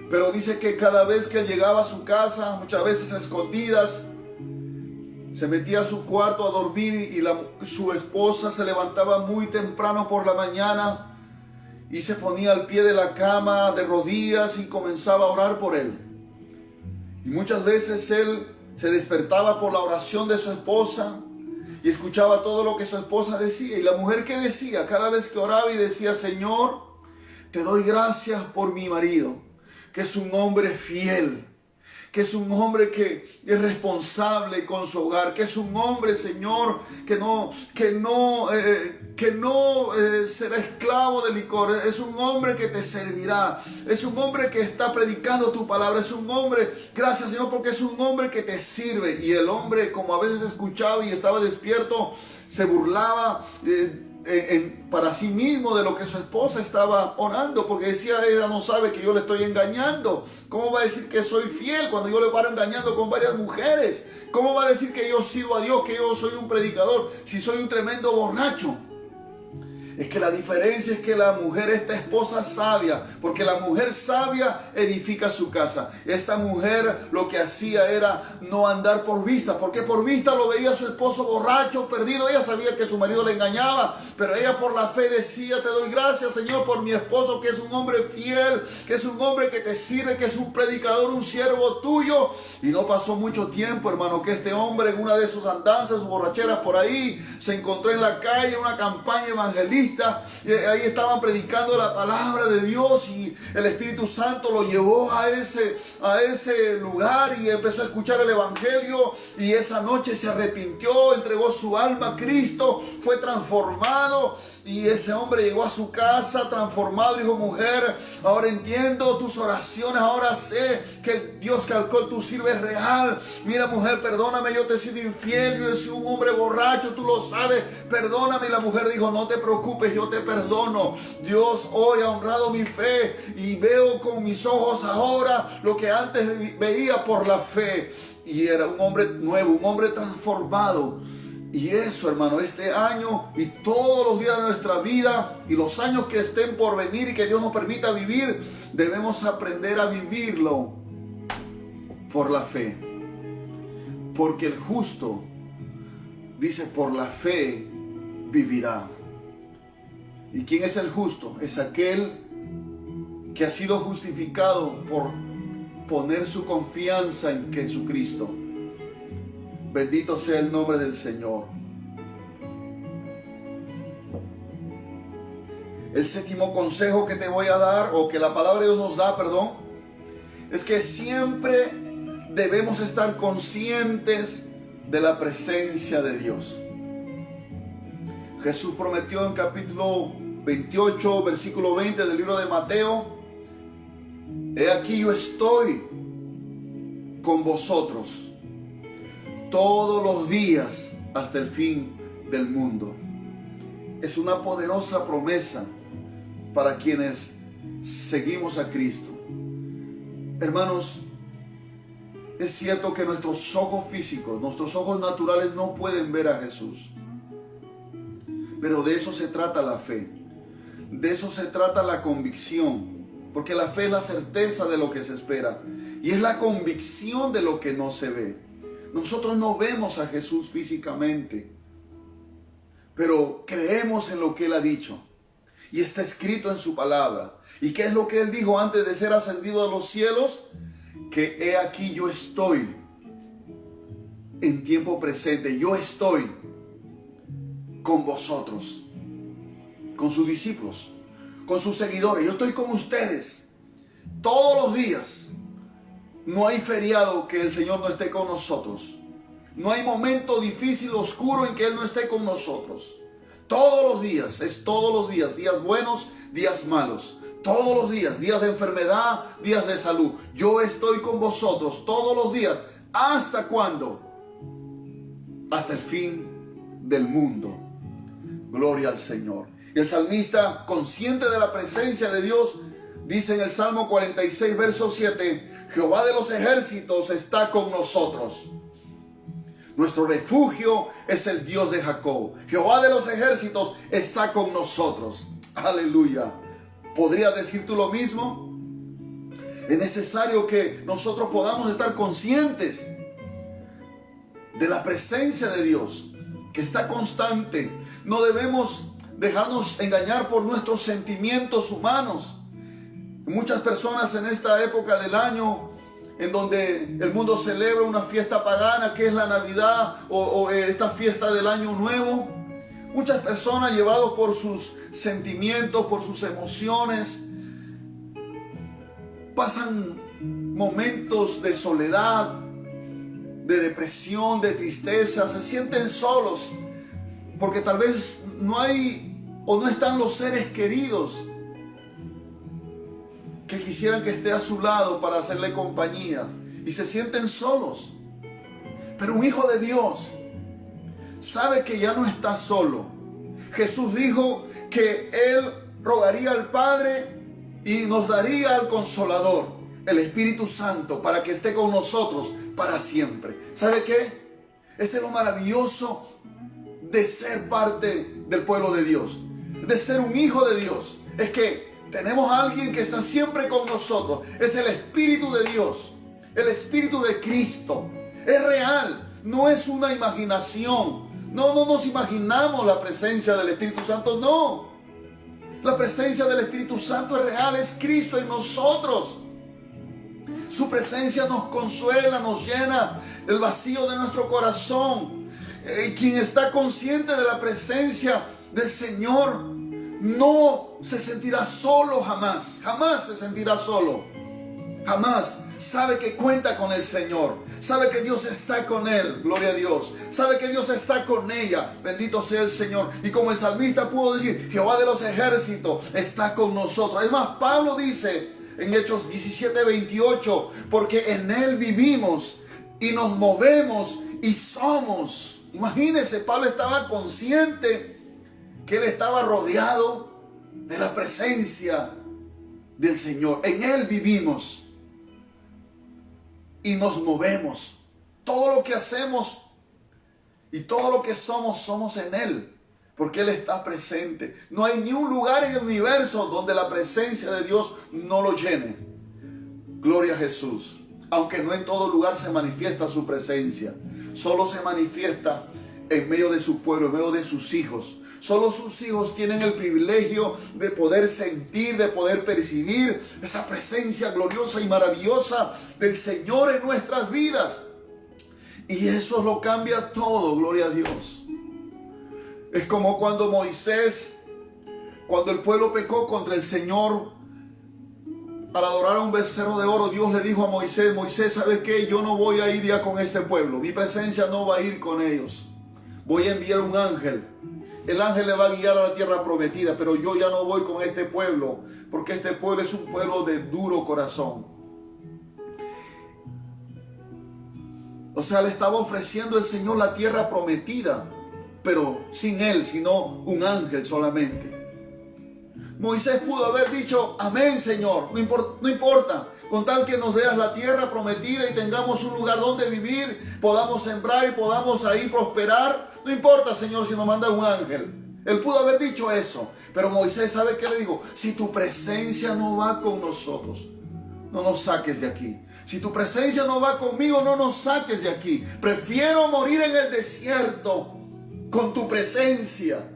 Pero dice que cada vez que él llegaba a su casa, muchas veces a escondidas, se metía a su cuarto a dormir y su esposa se levantaba muy temprano por la mañana y se ponía al pie de la cama de rodillas y comenzaba a orar por él. Y muchas veces él se despertaba por la oración de su esposa y escuchaba todo lo que su esposa decía. Y la mujer que decía, cada vez que oraba y decía, Señor, te doy gracias por mi marido, que es un hombre fiel, que es un hombre que es responsable con su hogar, que es un hombre, Señor, que no será esclavo del licor, es un hombre que te servirá, es un hombre que está predicando tu palabra, es un hombre, gracias Señor, porque es un hombre que te sirve. Y el hombre, como a veces escuchaba y estaba despierto, se burlaba para sí mismo de lo que su esposa estaba orando, porque decía, ella no sabe que yo le estoy engañando. ¿Cómo va a decir que soy fiel cuando yo le paro engañando con varias mujeres? ¿Cómo va a decir que yo sirvo a Dios, que yo soy un predicador, si soy un tremendo borracho? Es que la diferencia es que la mujer, esta esposa sabia, porque la mujer sabia edifica su casa. Esta mujer lo que hacía era no andar por vista, porque por vista lo veía su esposo borracho, perdido. Ella sabía que su marido le engañaba, pero ella por la fe decía, te doy gracias Señor por mi esposo, que es un hombre fiel, que es un hombre que te sirve, que es un predicador, un siervo tuyo. Y no pasó mucho tiempo, hermano, que este hombre en una de sus andanzas, sus borracheras por ahí, se encontró en la calle una campaña evangelística. Y ahí estaban predicando la palabra de Dios y el Espíritu Santo lo llevó a ese lugar y empezó a escuchar el evangelio, y esa noche se arrepintió, entregó su alma a Cristo, fue transformado. Y ese hombre llegó a su casa transformado, dijo, mujer, ahora entiendo tus oraciones, ahora sé que el Dios que al cual tú sirves es real. Mira, mujer, perdóname, yo te he sido infiel, yo he sido un hombre borracho, tú lo sabes, perdóname. Y la mujer dijo, no te preocupes, yo te perdono. Dios hoy ha honrado mi fe y veo con mis ojos ahora lo que antes veía por la fe. Y era un hombre nuevo, un hombre transformado. Y eso, hermano, este año y todos los días de nuestra vida y los años que estén por venir y que Dios nos permita vivir, debemos aprender a vivirlo por la fe. Porque el justo, dice, por la fe vivirá. ¿Y quién es el justo? Es aquel que ha sido justificado por poner su confianza en Jesucristo. Bendito sea el nombre del Señor. El séptimo consejo que te voy a dar, o que la palabra de Dios nos da, perdón, es que siempre debemos estar conscientes de la presencia de Dios. Jesús prometió en capítulo 28, versículo 20 del libro de Mateo: he aquí yo estoy con vosotros todos los días hasta el fin del mundo. Es una poderosa promesa para quienes seguimos a Cristo. Hermanos, es cierto que nuestros ojos físicos, nuestros ojos naturales no pueden ver a Jesús. Pero de eso se trata la fe. De eso se trata la convicción. Porque la fe es la certeza de lo que se espera. Y es la convicción de lo que no se ve. Nosotros no vemos a Jesús físicamente, pero creemos en lo que Él ha dicho. Y está escrito en su palabra. ¿Y qué es lo que Él dijo antes de ser ascendido a los cielos? Que he aquí yo estoy en tiempo presente. Yo estoy con vosotros, con sus discípulos, con sus seguidores. Yo estoy con ustedes todos los días. No hay feriado que el Señor no esté con nosotros. No hay momento difícil, oscuro en que Él no esté con nosotros. Todos los días, es todos los días, días buenos, días malos. Todos los días, días de enfermedad, días de salud. Yo estoy con vosotros todos los días. ¿Hasta cuándo? Hasta el fin del mundo. Gloria al Señor. Y el salmista, consciente de la presencia de Dios, dice en el Salmo 46, verso 7, Jehová de los ejércitos está con nosotros. Nuestro refugio es el Dios de Jacob. Jehová de los ejércitos está con nosotros. Aleluya. ¿Podrías decir tú lo mismo? Es necesario que nosotros podamos estar conscientes de la presencia de Dios, que está constante. No debemos dejarnos engañar por nuestros sentimientos humanos. Muchas personas en esta época del año, en donde el mundo celebra una fiesta pagana, que es la Navidad o esta fiesta del Año Nuevo, muchas personas llevados por sus sentimientos, por sus emociones, pasan momentos de soledad, de depresión, de tristeza, se sienten solos, porque tal vez no hay o no están los seres queridos que quisieran que esté a su lado para hacerle compañía, y se sienten solos. Pero un hijo de Dios sabe que ya no está solo. Jesús dijo que Él rogaría al Padre y nos daría al Consolador, el Espíritu Santo, para que esté con nosotros para siempre. ¿Sabe qué? Este es lo maravilloso de ser parte del pueblo de Dios, de ser un hijo de Dios. Es que tenemos a alguien que está siempre con nosotros. Es el Espíritu de Dios, el Espíritu de Cristo. Es real, no es una imaginación. No nos imaginamos la presencia del Espíritu Santo, no. La presencia del Espíritu Santo es real, es Cristo en nosotros. Su presencia nos consuela, nos llena el vacío de nuestro corazón. Quien está consciente de la presencia del Señor no se sentirá solo jamás. Jamás se sentirá solo. Jamás. Sabe que cuenta con el Señor. Sabe que Dios está con él. Gloria a Dios. Sabe que Dios está con ella. Bendito sea el Señor. Y como el salmista pudo decir, Jehová de los ejércitos está con nosotros. Es más, Pablo dice en Hechos 17:28, porque en él vivimos y nos movemos y somos. Imagínense, Pablo estaba consciente que él estaba rodeado de la presencia del Señor. En él vivimos y nos movemos. Todo lo que hacemos y todo lo que somos, somos en Él, porque Él está presente. No hay ni un lugar en el universo donde la presencia de Dios no lo llene. Gloria a Jesús. Aunque no en todo lugar se manifiesta su presencia. Solo se manifiesta en medio de su pueblo, en medio de sus hijos. Solo sus hijos tienen el privilegio de poder sentir, de poder percibir esa presencia gloriosa y maravillosa del Señor en nuestras vidas. Y eso lo cambia todo, gloria a Dios. Es como cuando Moisés, cuando el pueblo pecó contra el Señor para adorar a un becerro de oro, Dios le dijo a Moisés, Moisés, ¿sabes qué? Yo no voy a ir ya con este pueblo. Mi presencia no va a ir con ellos. Voy a enviar un ángel. El ángel le va a guiar a la tierra prometida, pero yo ya no voy con este pueblo, porque este pueblo es un pueblo de duro corazón. O sea, le estaba ofreciendo el Señor la tierra prometida, pero sin él, sino un ángel solamente. Moisés pudo haber dicho, amén, Señor, no importa, con tal que nos deas la tierra prometida y tengamos un lugar donde vivir, podamos sembrar y podamos ahí prosperar. No importa, Señor, si nos manda un ángel. Él pudo haber dicho eso. Pero Moisés, ¿sabe qué le dijo? Si tu presencia no va con nosotros, no nos saques de aquí. Si tu presencia no va conmigo, no nos saques de aquí. Prefiero morir en el desierto con tu presencia.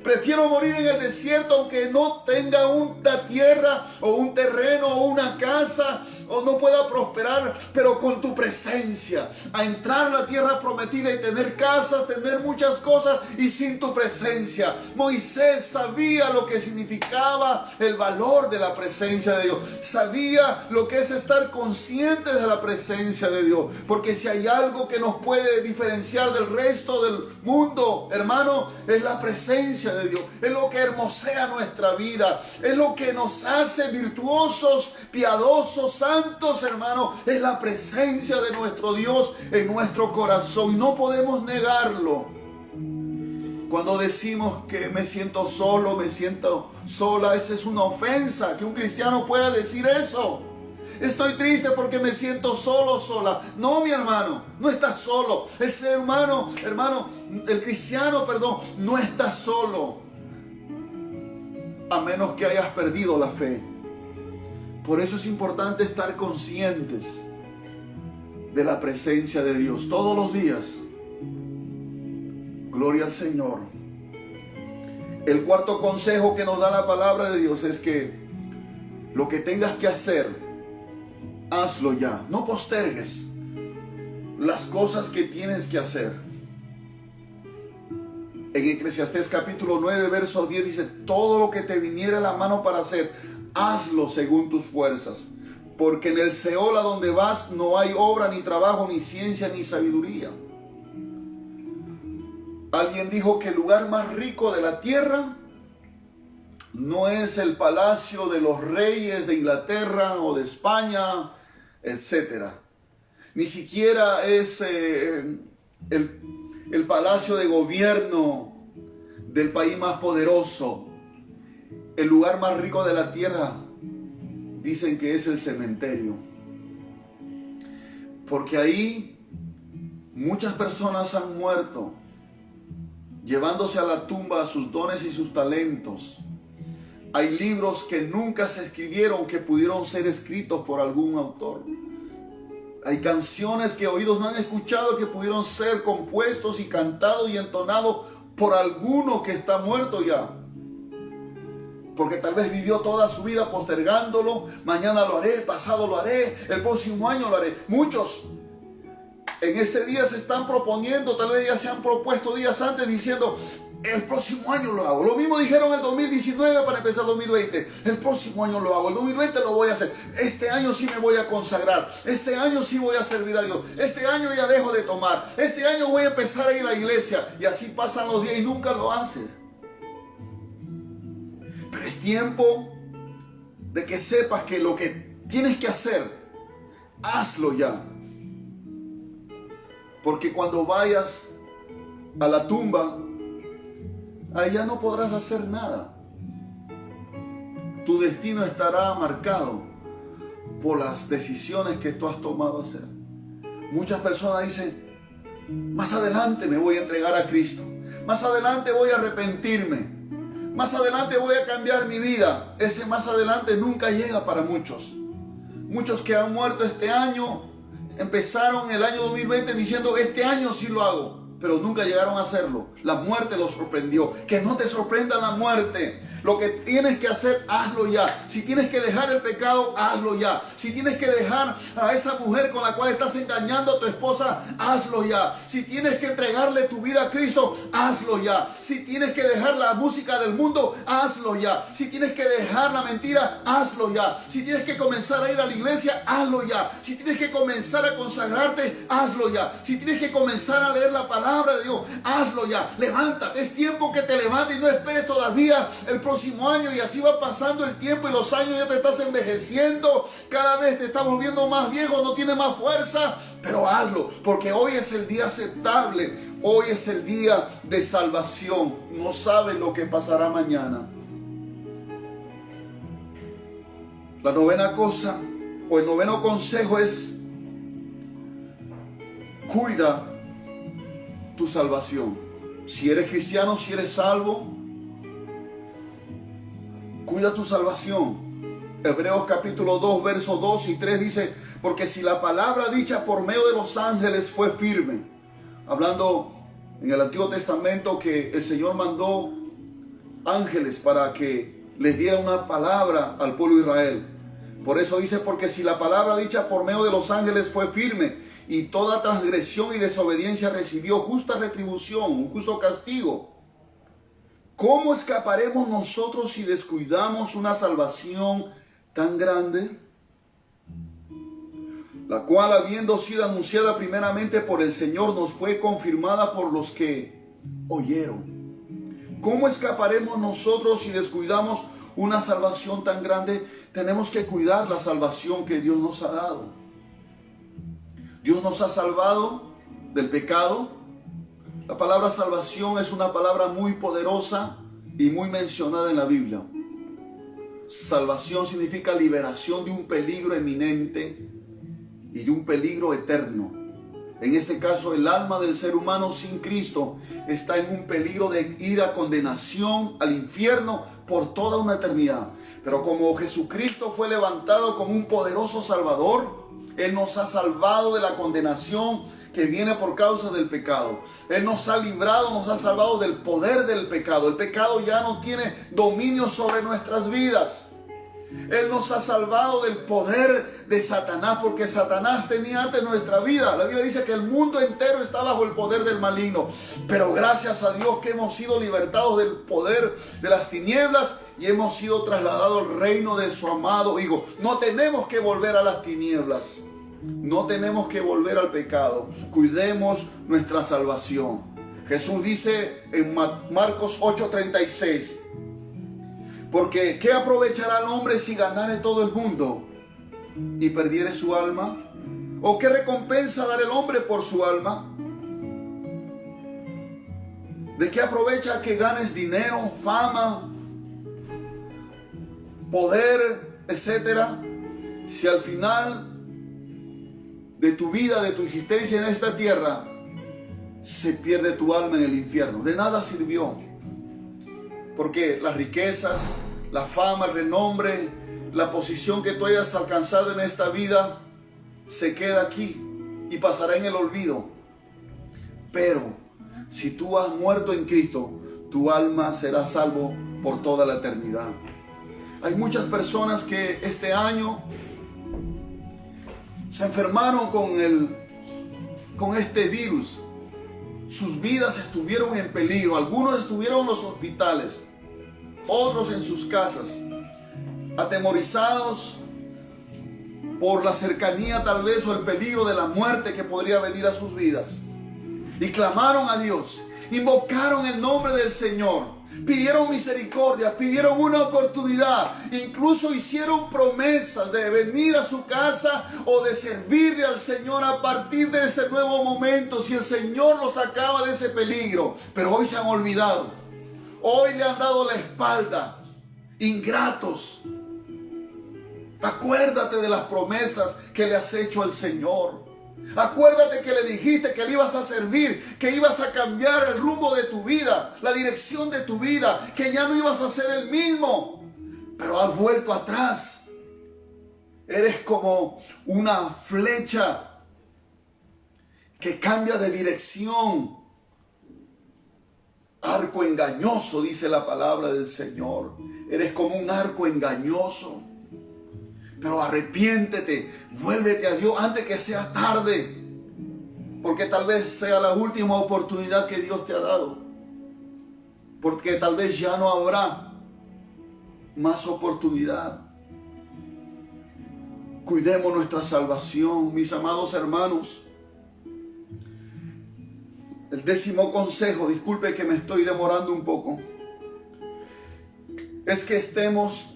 Prefiero morir en el desierto aunque no tenga una tierra o un terreno o una casa o no pueda prosperar, pero con tu presencia. A entrar a la tierra prometida y tener casas, tener muchas cosas y sin tu presencia. Moisés sabía lo que significaba el valor de la presencia de Dios. Sabía lo que es estar conscientes de la presencia de Dios. Porque si hay algo que nos puede diferenciar del resto del mundo, hermano, es la presencia de Dios. Es lo que hermosea nuestra vida. Es lo que nos hace virtuosos, piadosos, santos, hermano. Es la presencia de nuestro Dios en nuestro corazón. Y no podemos negarlo. Cuando decimos que me siento solo, me siento sola, esa es una ofensa, que un cristiano pueda decir eso. Estoy triste porque me siento solo, sola. No, mi hermano, no estás solo. El ser humano, hermano, el cristiano, perdón, no está solo. A menos que hayas perdido la fe. Por eso es importante estar conscientes de la presencia de Dios todos los días. Gloria al Señor. El cuarto consejo que nos da la palabra de Dios es que lo que tengas que hacer, hazlo ya. No postergues las cosas que tienes que hacer. En Eclesiastés capítulo 9, verso 10 dice: todo lo que te viniera a la mano para hacer, hazlo según tus fuerzas. Porque en el Seol a donde vas no hay obra, ni trabajo, ni ciencia, ni sabiduría. Alguien dijo que el lugar más rico de la tierra no es el palacio de los reyes de Inglaterra o de España, etc. Ni siquiera es el palacio de gobierno del país más poderoso. El lugar más rico de la tierra dicen que es el cementerio. Porque ahí muchas personas han muerto, llevándose a la tumba sus dones y sus talentos. Hay libros que nunca se escribieron que pudieron ser escritos por algún autor. Hay canciones que oídos no han escuchado que pudieron ser compuestos y cantados y entonados por alguno que está muerto ya. Porque tal vez vivió toda su vida postergándolo. Mañana lo haré, pasado lo haré, el próximo año lo haré. Muchos en este día se están proponiendo, tal vez ya se han propuesto días antes diciendo: el próximo año lo hago. Lo mismo dijeron el 2019 para empezar el 2020. El próximo año lo hago, el 2020 lo voy a hacer. Este año sí me voy a consagrar. Este año sí voy a servir a Dios. Este año ya dejo de tomar. Este año voy a empezar a ir a la iglesia. Y así pasan los días y nunca lo haces. Pero es tiempo de que sepas que lo que tienes que hacer, hazlo ya. Porque cuando vayas a la tumba, allá no podrás hacer nada. Tu destino estará marcado por las decisiones que tú has tomado hacer. Muchas personas dicen: más adelante me voy a entregar a Cristo. Más adelante voy a arrepentirme. Más adelante voy a cambiar mi vida. Ese más adelante nunca llega para muchos. Muchos que han muerto este año empezaron el año 2020 diciendo: este año sí lo hago, pero nunca llegaron a hacerlo. La muerte los sorprendió. Que no te sorprenda la muerte. Lo que tienes que hacer, hazlo ya. Si tienes que dejar el pecado, hazlo ya. Si tienes que dejar a esa mujer con la cual estás engañando a tu esposa, hazlo ya. Si tienes que entregarle tu vida a Cristo, hazlo ya. Si tienes que dejar la música del mundo, hazlo ya. Si tienes que dejar la mentira, hazlo ya. Si tienes que comenzar a ir a la iglesia, hazlo ya. Si tienes que comenzar a consagrarte, hazlo ya. Si tienes que comenzar a leer la palabra de Dios, hazlo ya. Levántate, es tiempo que te levantes y no esperes todavía el próximo año, y así va pasando el tiempo y los años, ya te estás envejeciendo, cada vez te estás volviendo más viejo, no tienes más fuerza, pero hazlo, porque hoy es el día aceptable, hoy es el día de salvación. No sabes lo que pasará mañana. La novena cosa, o el noveno consejo es: cuida tu salvación. Si eres cristiano, si eres salvo, cuida tu salvación. Hebreos capítulo 2, versos 2 y 3 dice: porque si la palabra dicha por medio de los ángeles fue firme, hablando en el Antiguo Testamento que el Señor mandó ángeles para que les diera una palabra al pueblo de Israel. Por eso dice, porque si la palabra dicha por medio de los ángeles fue firme, y toda transgresión y desobediencia recibió justa retribución, un justo castigo, ¿cómo escaparemos nosotros si descuidamos una salvación tan grande? La cual, habiendo sido anunciada primeramente por el Señor, nos fue confirmada por los que oyeron. ¿Cómo escaparemos nosotros si descuidamos una salvación tan grande? Tenemos que cuidar la salvación que Dios nos ha dado. Dios nos ha salvado del pecado. La palabra salvación es una palabra muy poderosa y muy mencionada en la Biblia. Salvación significa liberación de un peligro eminente y de un peligro eterno. En este caso, el alma del ser humano sin Cristo está en un peligro de ir a condenación al infierno por toda una eternidad. Pero como Jesucristo fue levantado como un poderoso Salvador, Él nos ha salvado de la condenación que viene por causa del pecado. Él nos ha librado, nos ha salvado del poder del pecado. El pecado ya no tiene dominio sobre nuestras vidas. Él nos ha salvado del poder de Satanás, porque Satanás tenía antes nuestra vida. La Biblia dice que el mundo entero está bajo el poder del maligno. Pero gracias a Dios que hemos sido libertados del poder de las tinieblas y hemos sido trasladados al reino de su amado Hijo. No tenemos que volver a las tinieblas. No tenemos que volver al pecado. Cuidemos nuestra salvación. Jesús dice en Marcos 8:36, porque ¿qué aprovechará el hombre si ganare todo el mundo y perdiere su alma? ¿O qué recompensa dará el hombre por su alma? ¿De qué aprovecha que ganes dinero, fama, poder, etcétera, si al final de tu vida, de tu existencia en esta tierra, se pierde tu alma en el infierno? De nada sirvió. Porque las riquezas, la fama, el renombre, la posición que tú hayas alcanzado en esta vida, se queda aquí y pasará en el olvido. Pero si tú has muerto en Cristo, tu alma será salvo por toda la eternidad. Hay muchas personas que este año se enfermaron con este virus. Sus vidas estuvieron en peligro. Algunos estuvieron en los hospitales, otros en sus casas, atemorizados por la cercanía tal vez o el peligro de la muerte que podría venir a sus vidas. Y clamaron a Dios, invocaron el nombre del Señor, pidieron misericordia, pidieron una oportunidad, incluso hicieron promesas de venir a su casa o de servirle al Señor a partir de ese nuevo momento, si el Señor los sacaba de ese peligro. Pero hoy se han olvidado, hoy le han dado la espalda, ingratos. Acuérdate de las promesas que le has hecho al Señor. Acuérdate que le dijiste que le ibas a servir, que ibas a cambiar el rumbo de tu vida, la dirección de tu vida, que ya no ibas a ser el mismo, pero has vuelto atrás. Eres como una flecha que cambia de dirección. Arco engañoso, dice la palabra del Señor. Eres como un arco engañoso. Pero arrepiéntete, vuélvete a Dios antes que sea tarde, porque tal vez sea la última oportunidad que Dios te ha dado, porque tal vez ya no habrá más oportunidad. Cuidemos nuestra salvación, mis amados hermanos. El 10º consejo, disculpe que me estoy demorando un poco, es que estemos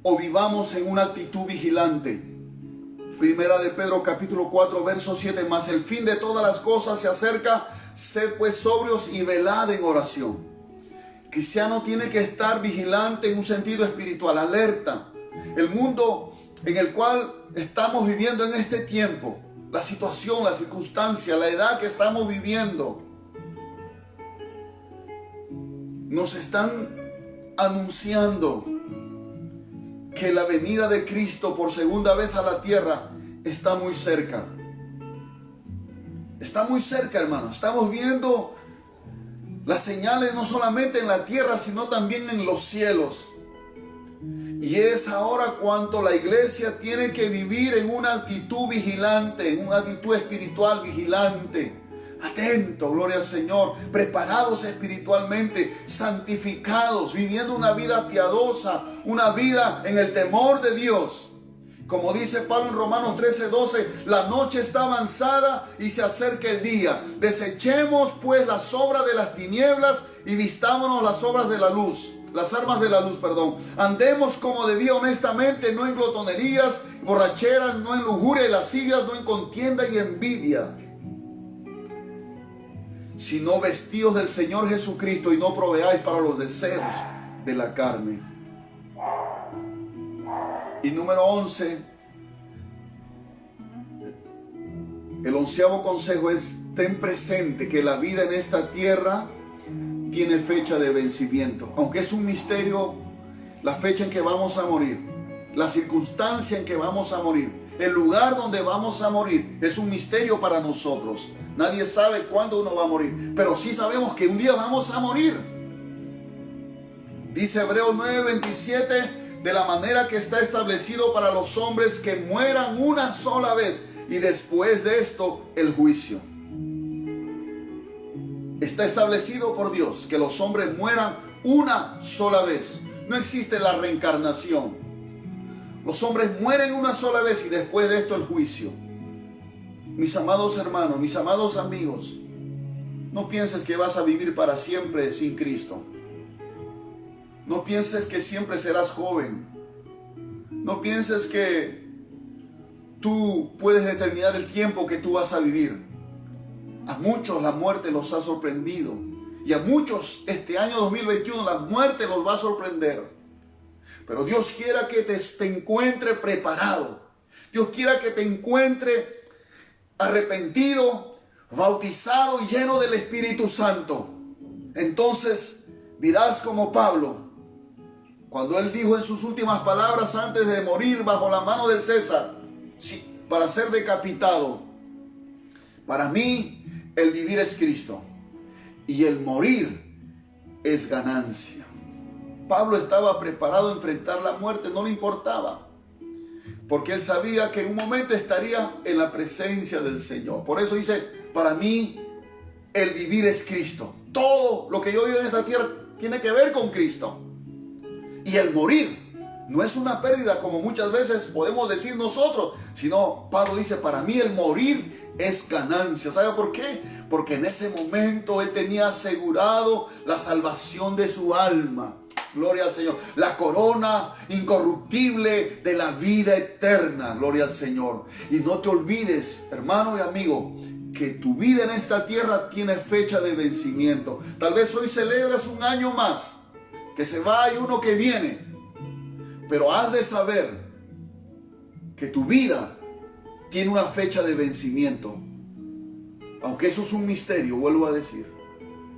o vivamos en una actitud vigilante. Primera de Pedro capítulo 4 verso 7, mas el fin de todas las cosas se acerca, sed pues sobrios y velad en oración. Cristiano tiene que estar vigilante en un sentido espiritual, alerta. El mundo en el cual estamos viviendo en este tiempo, la situación, la circunstancia, la edad que estamos viviendo, nos están anunciando que la venida de Cristo por segunda vez a la tierra está muy cerca. Está muy cerca, hermanos. Estamos viendo Las señales no solamente en la tierra, sino también en los cielos. Y es ahora cuando la iglesia tiene que vivir en una actitud vigilante, en una actitud espiritual vigilante. Atentos, gloria al Señor, preparados espiritualmente, santificados, viviendo una vida piadosa, una vida en el temor de Dios. Como dice Pablo en Romanos 13:12, la noche está avanzada y se acerca el día. Desechemos pues las obras de las tinieblas y vistámonos las obras de la luz. Las armas de la luz, perdón. Andemos como de día honestamente, no en glotonerías, borracheras, no en lujuria y lascivias, no en contienda y envidia, sino vestidos del Señor Jesucristo y no proveáis para los deseos de la carne. Y número 11, el 11º consejo es: ten presente que la vida en esta tierra tiene fecha de vencimiento. Aunque es un misterio la fecha en que vamos a morir, la circunstancia en que vamos a morir, el lugar donde vamos a morir, es un misterio para nosotros. Nadie sabe cuándo uno va a morir, pero sí sabemos que un día vamos a morir. Dice Hebreos 9:27, de la manera que está establecido para los hombres que mueran una sola vez y después de esto el juicio. Está establecido por Dios que los hombres mueran una sola vez. No existe la reencarnación. Los hombres mueren una sola vez y después de esto el juicio. Mis amados hermanos, mis amados amigos, no pienses que vas a vivir para siempre sin Cristo. No pienses que siempre serás joven. No pienses que tú puedes determinar el tiempo que tú vas a vivir. A muchos la muerte los ha sorprendido. Y a muchos este año 2021 la muerte los va a sorprender. Pero Dios quiera que te encuentre preparado. Dios quiera que te encuentre arrepentido, bautizado y lleno del Espíritu Santo. Entonces dirás como Pablo, cuando él dijo en sus últimas palabras antes de morir bajo la mano del César, sí, para ser decapitado: para mí el vivir es Cristo y el morir es ganancia. Pablo estaba preparado a enfrentar la muerte, no le importaba, porque él sabía que en un momento estaría en la presencia del Señor. Por eso dice: para mí el vivir es Cristo. Todo lo que yo vivo en esa tierra tiene que ver con Cristo. Y el morir no es una pérdida como muchas veces podemos decir nosotros, sino Pablo dice: para mí el morir es ganancia. ¿Sabe por qué? Porque en ese momento él tenía asegurado la salvación de su alma. Gloria al Señor. La corona incorruptible de la vida eterna. Gloria al Señor. Y no te olvides, hermano y amigo, que tu vida en esta tierra tiene fecha de vencimiento. Tal vez hoy celebras un año más, que se va y uno que viene. Pero has de saber que tu vida tiene una fecha de vencimiento. Aunque eso es un misterio, vuelvo a decir.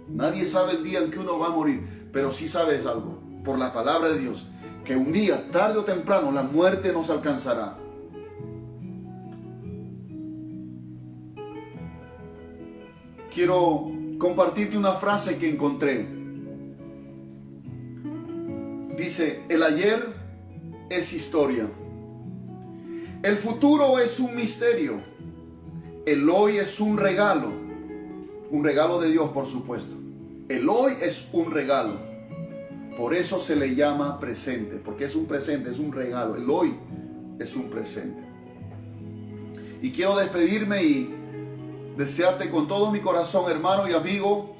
Nadie sabe el día en que uno va a morir. Pero sí sabes algo, por la palabra de Dios, que un día, tarde o temprano, la muerte nos alcanzará. Quiero compartirte una frase que encontré. Dice: el ayer es historia. El futuro es un misterio. El hoy es un regalo. Un regalo de Dios, por supuesto. El hoy es un regalo. Por eso se le llama presente. Porque es un presente, es un regalo. El hoy es un presente. Y quiero despedirme y desearte con todo mi corazón, hermano y amigo,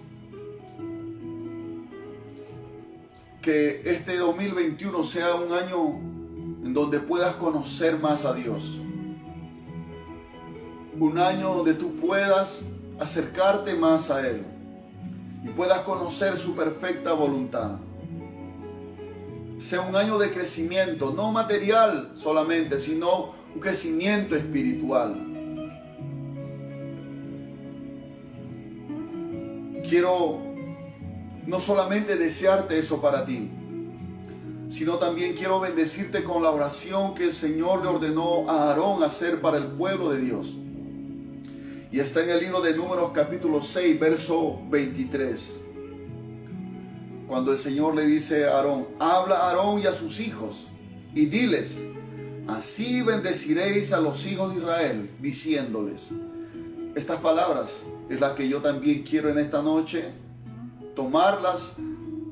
que este 2021 sea un año en donde puedas conocer más a Dios. Un año donde tú puedas acercarte más a Él y puedas conocer su perfecta voluntad. Sea un año de crecimiento, no material solamente, sino un crecimiento espiritual. Quiero no solamente desearte eso para ti, sino también quiero bendecirte con la oración que el Señor le ordenó a Aarón hacer para el pueblo de Dios. Y está en el libro de Números capítulo 6, verso 23. cuando el Señor le dice a Aarón, habla a Aarón y a sus hijos y diles, así bendeciréis a los hijos de Israel, diciéndoles. Estas palabras es las que yo también quiero en esta noche tomarlas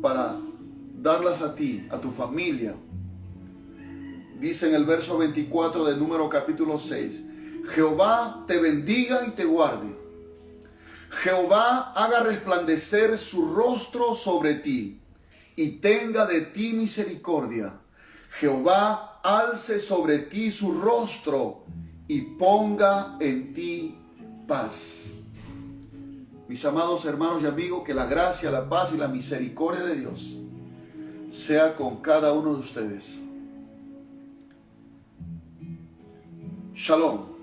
para darlas a ti, a tu familia. Dice en el verso 24 del número capítulo 6, Jehová te bendiga y te guarde. Jehová haga resplandecer su rostro sobre ti y tenga de ti misericordia. Jehová alce sobre ti su rostro y ponga en ti paz. Mis amados hermanos y amigos, que la gracia, la paz y la misericordia de Dios sea con cada uno de ustedes. Shalom.